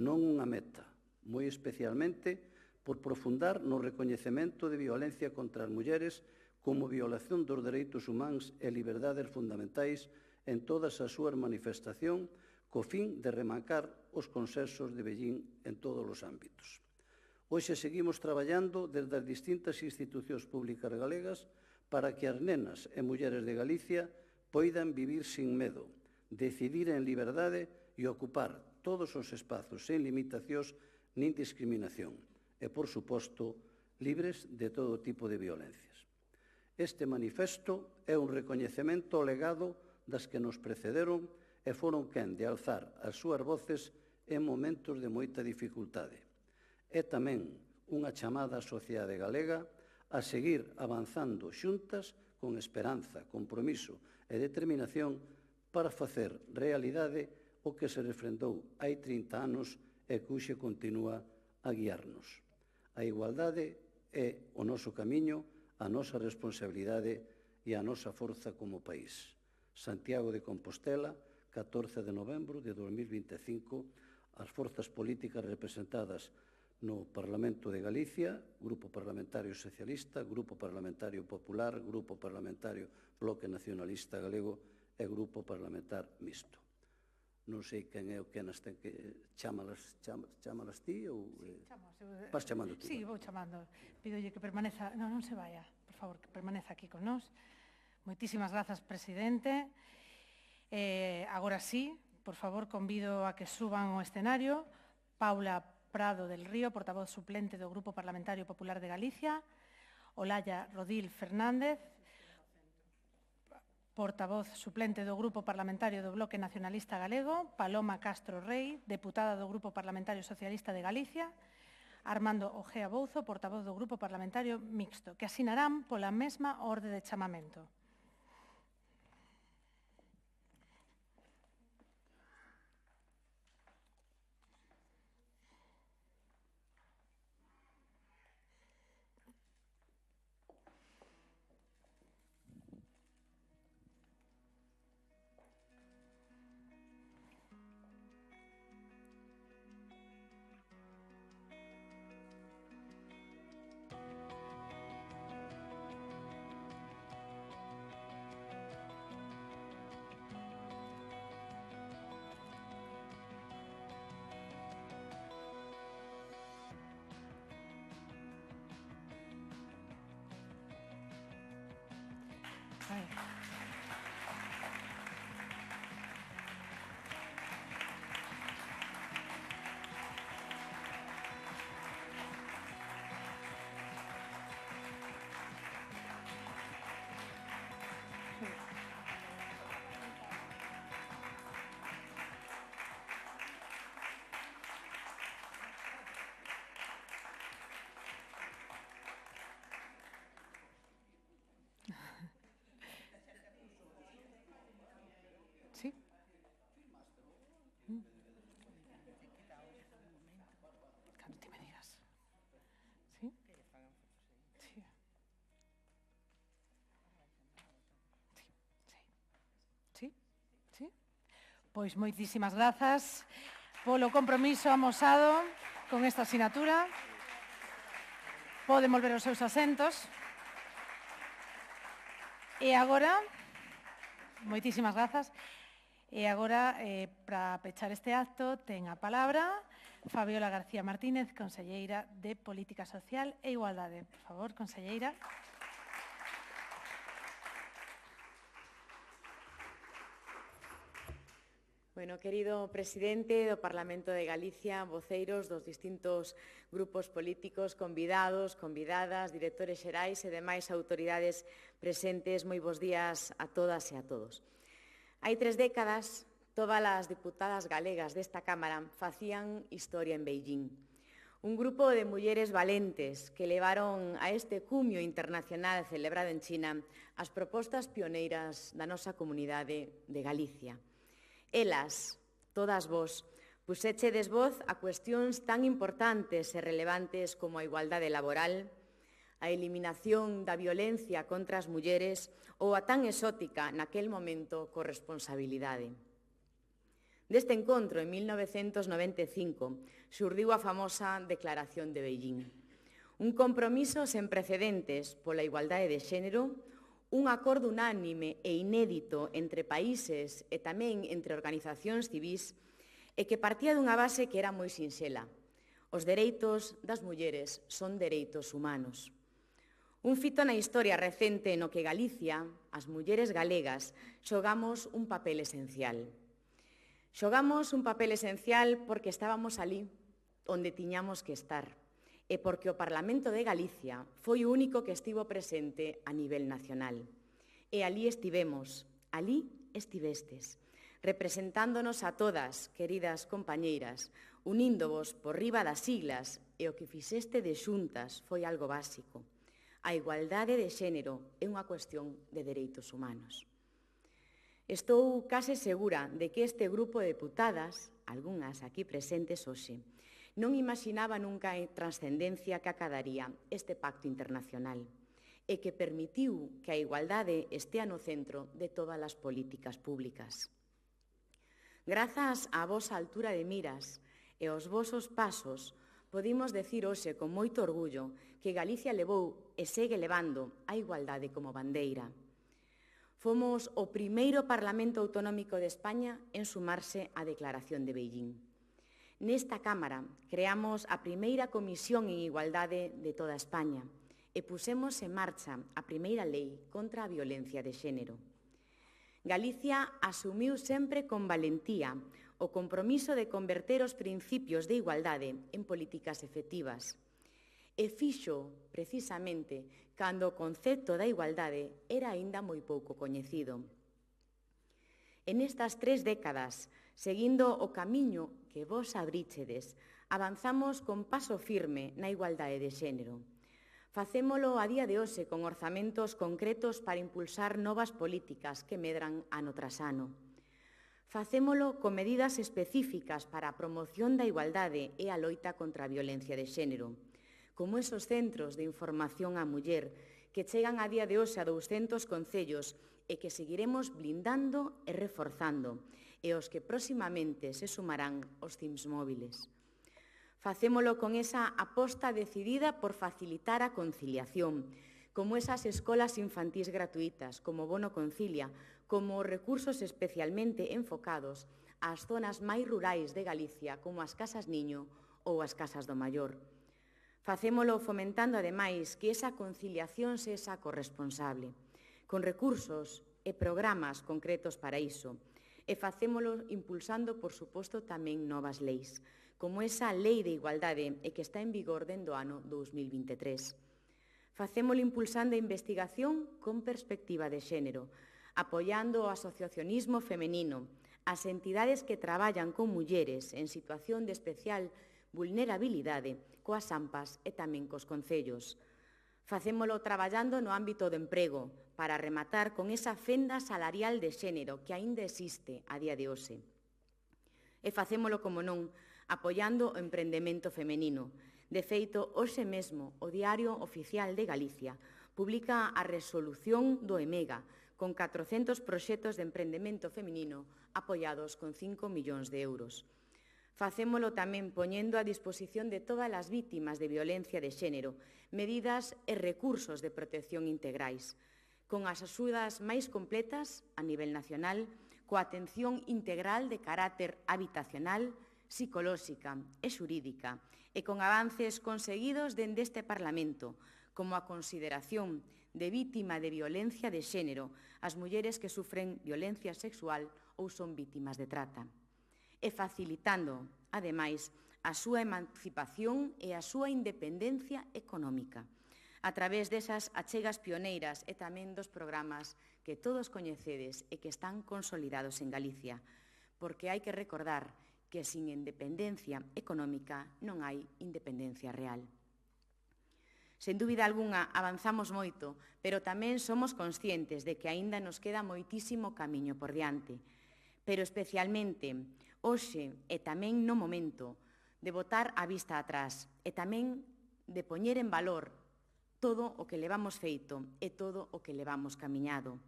non unha meta, moi especialmente por profundar no recoñecemento de violencia contra as mulleres como violación dos dereitos humanos e liberdades fundamentais en todas as súas manifestacións, co fin de remarcar os consensos de Beijing en todos os ámbitos. Hoxe seguimos traballando desde as distintas institucións públicas galegas para que as nenas e mulleres de Galicia poidan vivir sin medo, decidir en liberdade e ocupar todos os espazos sen limitacións nin discriminación e, por suposto, libres de todo tipo de violencias. Este manifesto é un recoñecemento ao legado das que nos precederon e foron quen de alzar as súas voces en momentos de moita dificultade. É tamén unha chamada á sociedade galega a seguir avanzando xuntas con esperanza, compromiso e determinación para facer realidade o que se refrendou hai 30 anos e que hoxe continúa a guiarnos. A igualdade é o noso camiño, a nosa responsabilidade e a nosa forza como país. Santiago de Compostela, 14 de novembro de 2025, as forzas políticas representadas no Parlamento de Galicia, Grupo Parlamentario Socialista, Grupo Parlamentario Popular, Grupo Parlamentario Bloque Nacionalista Galego e Grupo Parlamentar Mixto. Non sei quen é o que nas ten que chámalas ti ou... Sí, chamos. Vas chamando ti. Sí, vou chamando. Pídolle que permaneza... Non se vaya, por favor, que permaneza aquí con nós. Moitísimas grazas, presidente. Agora sí, por favor, convido a que suban ao escenario Paula Prado del Río, portavoz suplente do Grupo Parlamentario Popular de Galicia, Olalla Rodil Fernández, portavoz suplente do Grupo Parlamentario do Bloque Nacionalista Galego, Paloma Castro Rei, deputada do Grupo Parlamentario Socialista de Galicia, Armando Ojea Bouzo, portavoz do Grupo Parlamentario Mixto, que asinarán pola mesma orde de chamamento. Pois moitísimas grazas polo compromiso amosado con esta asignatura. Poden volver aos seus asentos. E agora, moitísimas grazas. E agora, para pechar este acto, ten a palabra Fabiola García Martínez, conselleira de Política Social e Igualdade. Por favor, conselleira. Bueno, querido presidente do Parlamento de Galicia, voceiros dos distintos grupos políticos, convidados, convidadas, directores xerais e demais autoridades presentes, moi bons días a todas e a todos. Hai 3 décadas, todas as diputadas galegas desta Cámara facían historia en Beijing. Un grupo de mulleres valentes que levaron a este cumio internacional celebrado en China as propostas pioneiras da nosa comunidade de Galicia. Elas, todas vos, puxéchedes voz a cuestións tan importantes e relevantes como a igualdade laboral, a eliminación da violencia contra as mulleres ou a tan exótica naquel momento corresponsabilidade. Deste encontro, en 1995, xurdiu a famosa Declaración de Beijing. Un compromiso sen precedentes pola igualdade de xénero, un acordo unánime e inédito entre países e tamén entre organizacións civís e que partía dunha base que era moi sinxela. Os dereitos das mulleres son dereitos humanos. Un fito na historia recente no que Galicia, as mulleres galegas, xogamos un papel esencial. Xogamos un papel esencial porque estábamos ali onde tiñamos que estar e porque o Parlamento de Galicia foi o único que estivo presente a nivel nacional. E ali estivemos, ali estivestes, representándonos a todas, queridas compañeiras, uníndovos por riba das siglas, e o que fixeste de xuntas foi algo básico. A igualdade de xénero é unha cuestión de dereitos humanos. Estou case segura de que este grupo de deputadas, algunhas aquí presentes hoxe, non imaginaba nunca a transcendencia que acadaría este pacto internacional e que permitiu que a igualdade estea no centro de todas as políticas públicas. Grazas á vosa altura de miras e aos vosos pasos, podimos decir hoxe con moito orgullo que Galicia levou e segue levando a igualdade como bandeira. Fomos o primeiro Parlamento Autonómico de España en sumarse á Declaración de Beijing. Nesta Cámara creamos a primeira Comisión en Igualdade de toda España e pusemos en marcha a primeira lei contra a violencia de xénero. Galicia asumiu sempre con valentía o compromiso de converter os principios de igualdade en políticas efectivas e fixo, precisamente, cando o concepto da igualdade era aínda moi pouco coñecido. En estas 3 décadas, seguindo o camiño que vos abríchedes, avanzamos con paso firme na igualdade de xénero. Facémolo a día de hoxe con orzamentos concretos para impulsar novas políticas que medran ano tras ano. Facémolo con medidas específicas para a promoción da igualdade e a loita contra a violencia de xénero, como esos centros de información á muller que chegan a día de hoxe a 200 concellos e que seguiremos blindando e reforzando, e os que próximamente se sumarán os CIMs móviles. Facémolo con esa aposta decidida por facilitar a conciliación, como esas escolas infantís gratuitas, como Bono Concilia, como recursos especialmente enfocados ás zonas máis rurais de Galicia, como as casas niño ou as casas do maior. Facémolo fomentando, ademais, que esa conciliación sexa corresponsable, con recursos e programas concretos para iso, e facémolo impulsando, por suposto, tamén novas leis, como esa Lei de Igualdade e que está en vigor dende o ano 2023. Facémolo impulsando a investigación con perspectiva de xénero, apoiando o asociacionismo femenino, as entidades que traballan con mulleres en situación de especial vulnerabilidade, coas AMPAs e tamén cos concellos. Facémolo traballando no ámbito do emprego, para rematar con esa fenda salarial de xénero que aínda existe a día de hoxe. E facémolo, como non, apoiando o emprendemento femenino. De feito, hoxe mesmo, o Diario Oficial de Galicia publica a resolución do EMEGA con 400 proxectos de emprendemento feminino apoiados con 5 millóns de euros. Facémolo tamén poñendo a disposición de todas as vítimas de violencia de xénero medidas e recursos de protección integrais, con as axudas máis completas a nivel nacional, coa atención integral de carácter habitacional, psicolóxica e xurídica, e con avances conseguidos dende este Parlamento, como a consideración de vítima de violencia de xénero as mulleres que sufren violencia sexual ou son vítimas de trata, e facilitando, ademais, a súa emancipación e a súa independencia económica, a través desas achegas pioneiras e tamén dos programas que todos coñecedes e que están consolidados en Galicia, porque hai que recordar que sin independencia económica non hai independencia real. Sen dúbida algunha, avanzamos moito, pero tamén somos conscientes de que aínda nos queda moitísimo camiño por diante, pero especialmente hoxe e tamén no momento de botar a vista atrás e tamén de poñer en valor todo o que levamos feito e todo o que levamos camiñado.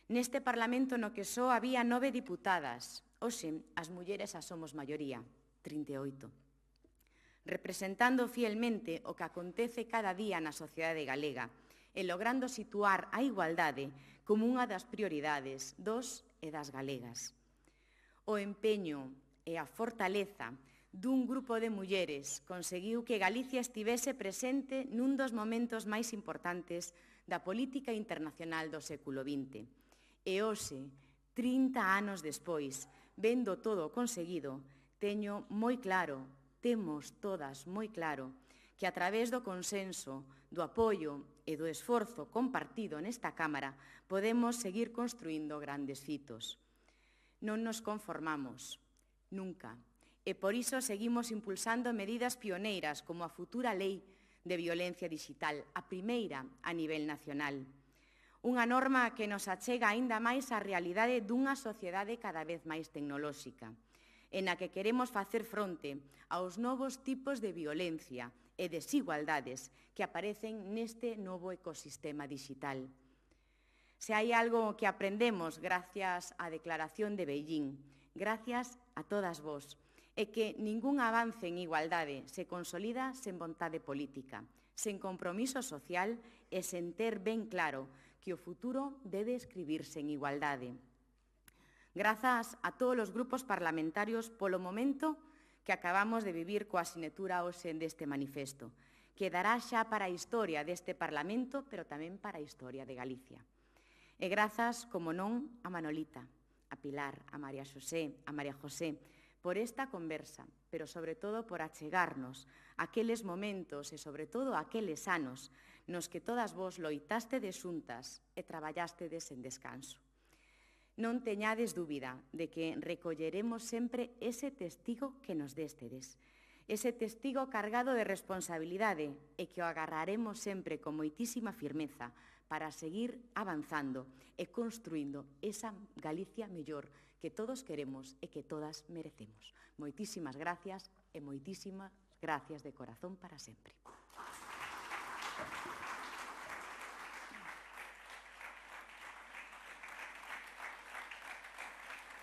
Neste Parlamento no que só había 9 diputadas, hoxe as mulleres as somos maioría, 38. Representando fielmente o que acontece cada día na sociedade galega e logrando situar a igualdade como unha das prioridades dos e das galegas. O empeño e a fortaleza dun grupo de mulleres conseguiu que Galicia estivese presente nun dos momentos máis importantes da política internacional do século XX. E hoxe, 30 anos despois, vendo todo conseguido, teño moi claro, temos todas moi claro, que a través do consenso, do apoio e do esforzo compartido nesta Cámara podemos seguir construindo grandes fitos. Non nos conformamos, nunca, e por iso seguimos impulsando medidas pioneiras como a futura Lei de Violencia Digital, a primeira a nivel nacional. Unha norma que nos achega aínda máis á realidade dunha sociedade cada vez máis tecnolóxica, en a que queremos facer fronte aos novos tipos de violencia e desigualdades que aparecen neste novo ecosistema digital. Se hai algo que aprendemos gracias á Declaración de Beijing, gracias a todas vós, é que ningún avance en igualdade se consolida sen vontade política, sen compromiso social e sen ter ben claro que o futuro debe escribirse en igualdade. Grazas a todos os grupos parlamentarios polo momento que acabamos de vivir coa asinetura hoxe deste manifesto, que dará xa para a historia deste Parlamento, pero tamén para a historia de Galicia. E grazas, como non, a Manolita, a Pilar, a María Xosé, a María José, por esta conversa, pero sobre todo por achegarnos aqueles momentos e sobre todo aqueles anos nos que todas vos loitastes xuntas e traballastes en descanso. Non teñades dúbida de que recolleremos sempre ese testigo que nos déstedes, ese testigo cargado de responsabilidade e que o agarraremos sempre con moitísima firmeza para seguir avanzando e construindo esa Galicia mellor que todos queremos e que todas merecemos. Moitísimas gracias e moitísimas gracias de corazón para sempre.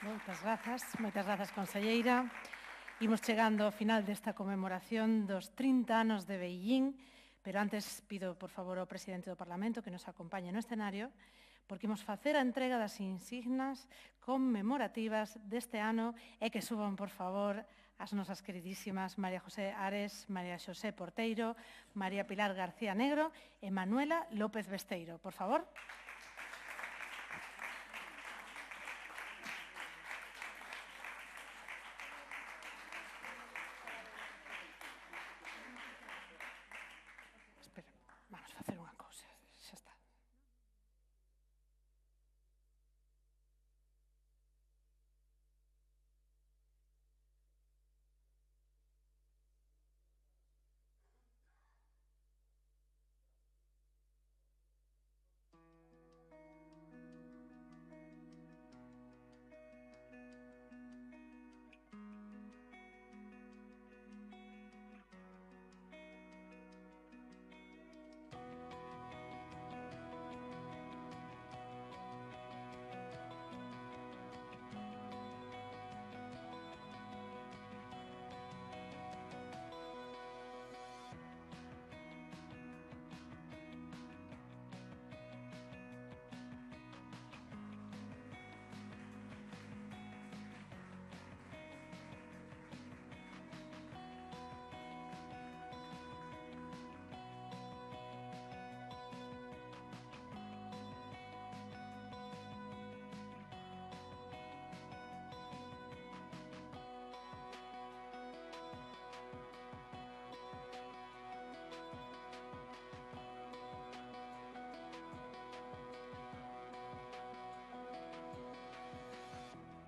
Moitas grazas, conselleira. Imos chegando ao final desta conmemoración dos 30 anos de Beijing, pero antes pido, por favor, ao presidente do Parlamento que nos acompañe no escenario, porque imos facer a entrega das insignas conmemorativas deste ano e que suban, por favor, as nosas queridísimas María José Ares, María Xosé Porteiro, María Pilar García Negro e Manuela López Besteiro. Por favor.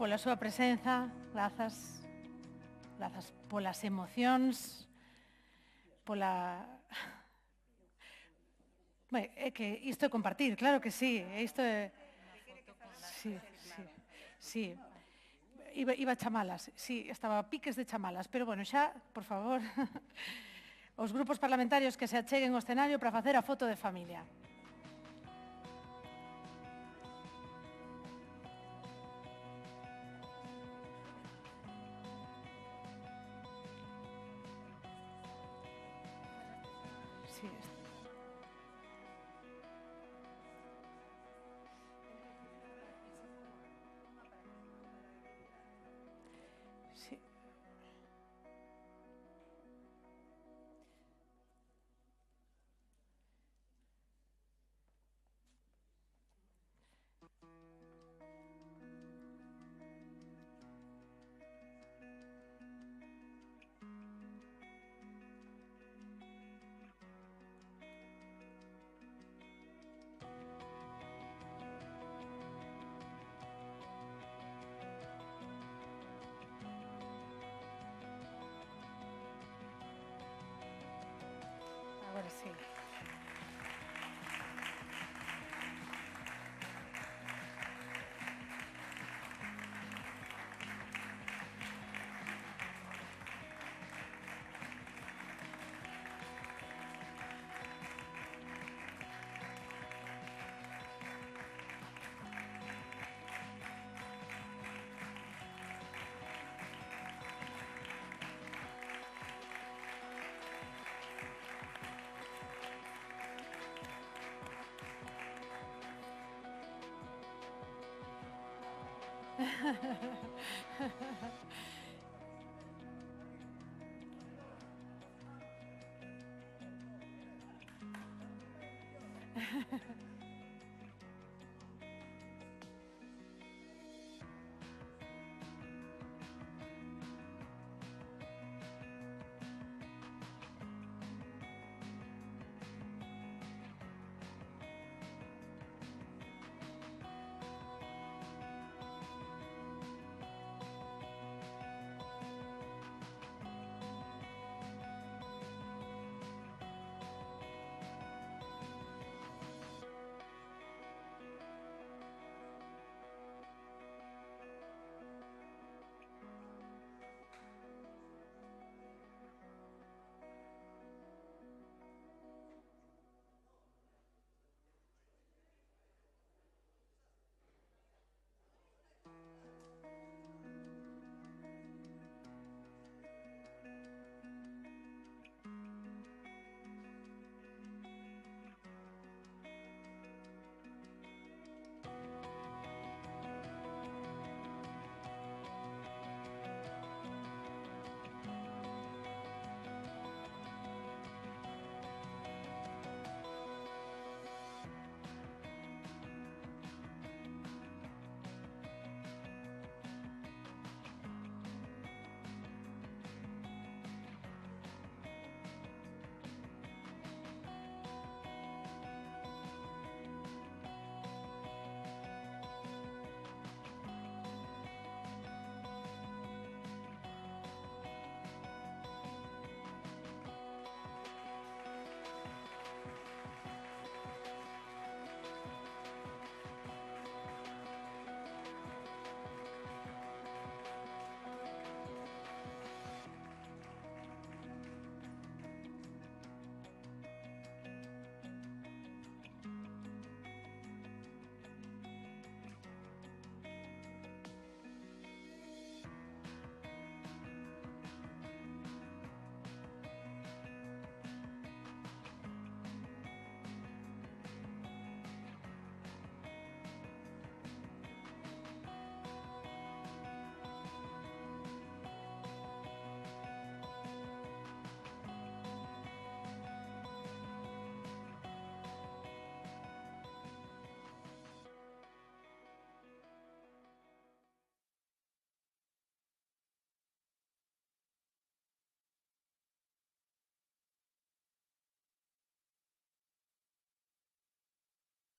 pola súa presenza, grazas polas emocións, pola... Ben, é que isto é compartir, claro que sí, isto é... Sí. Iba a chamalas, sí, estaba a piques de chamalas, pero bueno, xa, por favor, os grupos parlamentarios que se acheguen ao escenario para facer a foto de familia. Sí. Sí. Agora sí.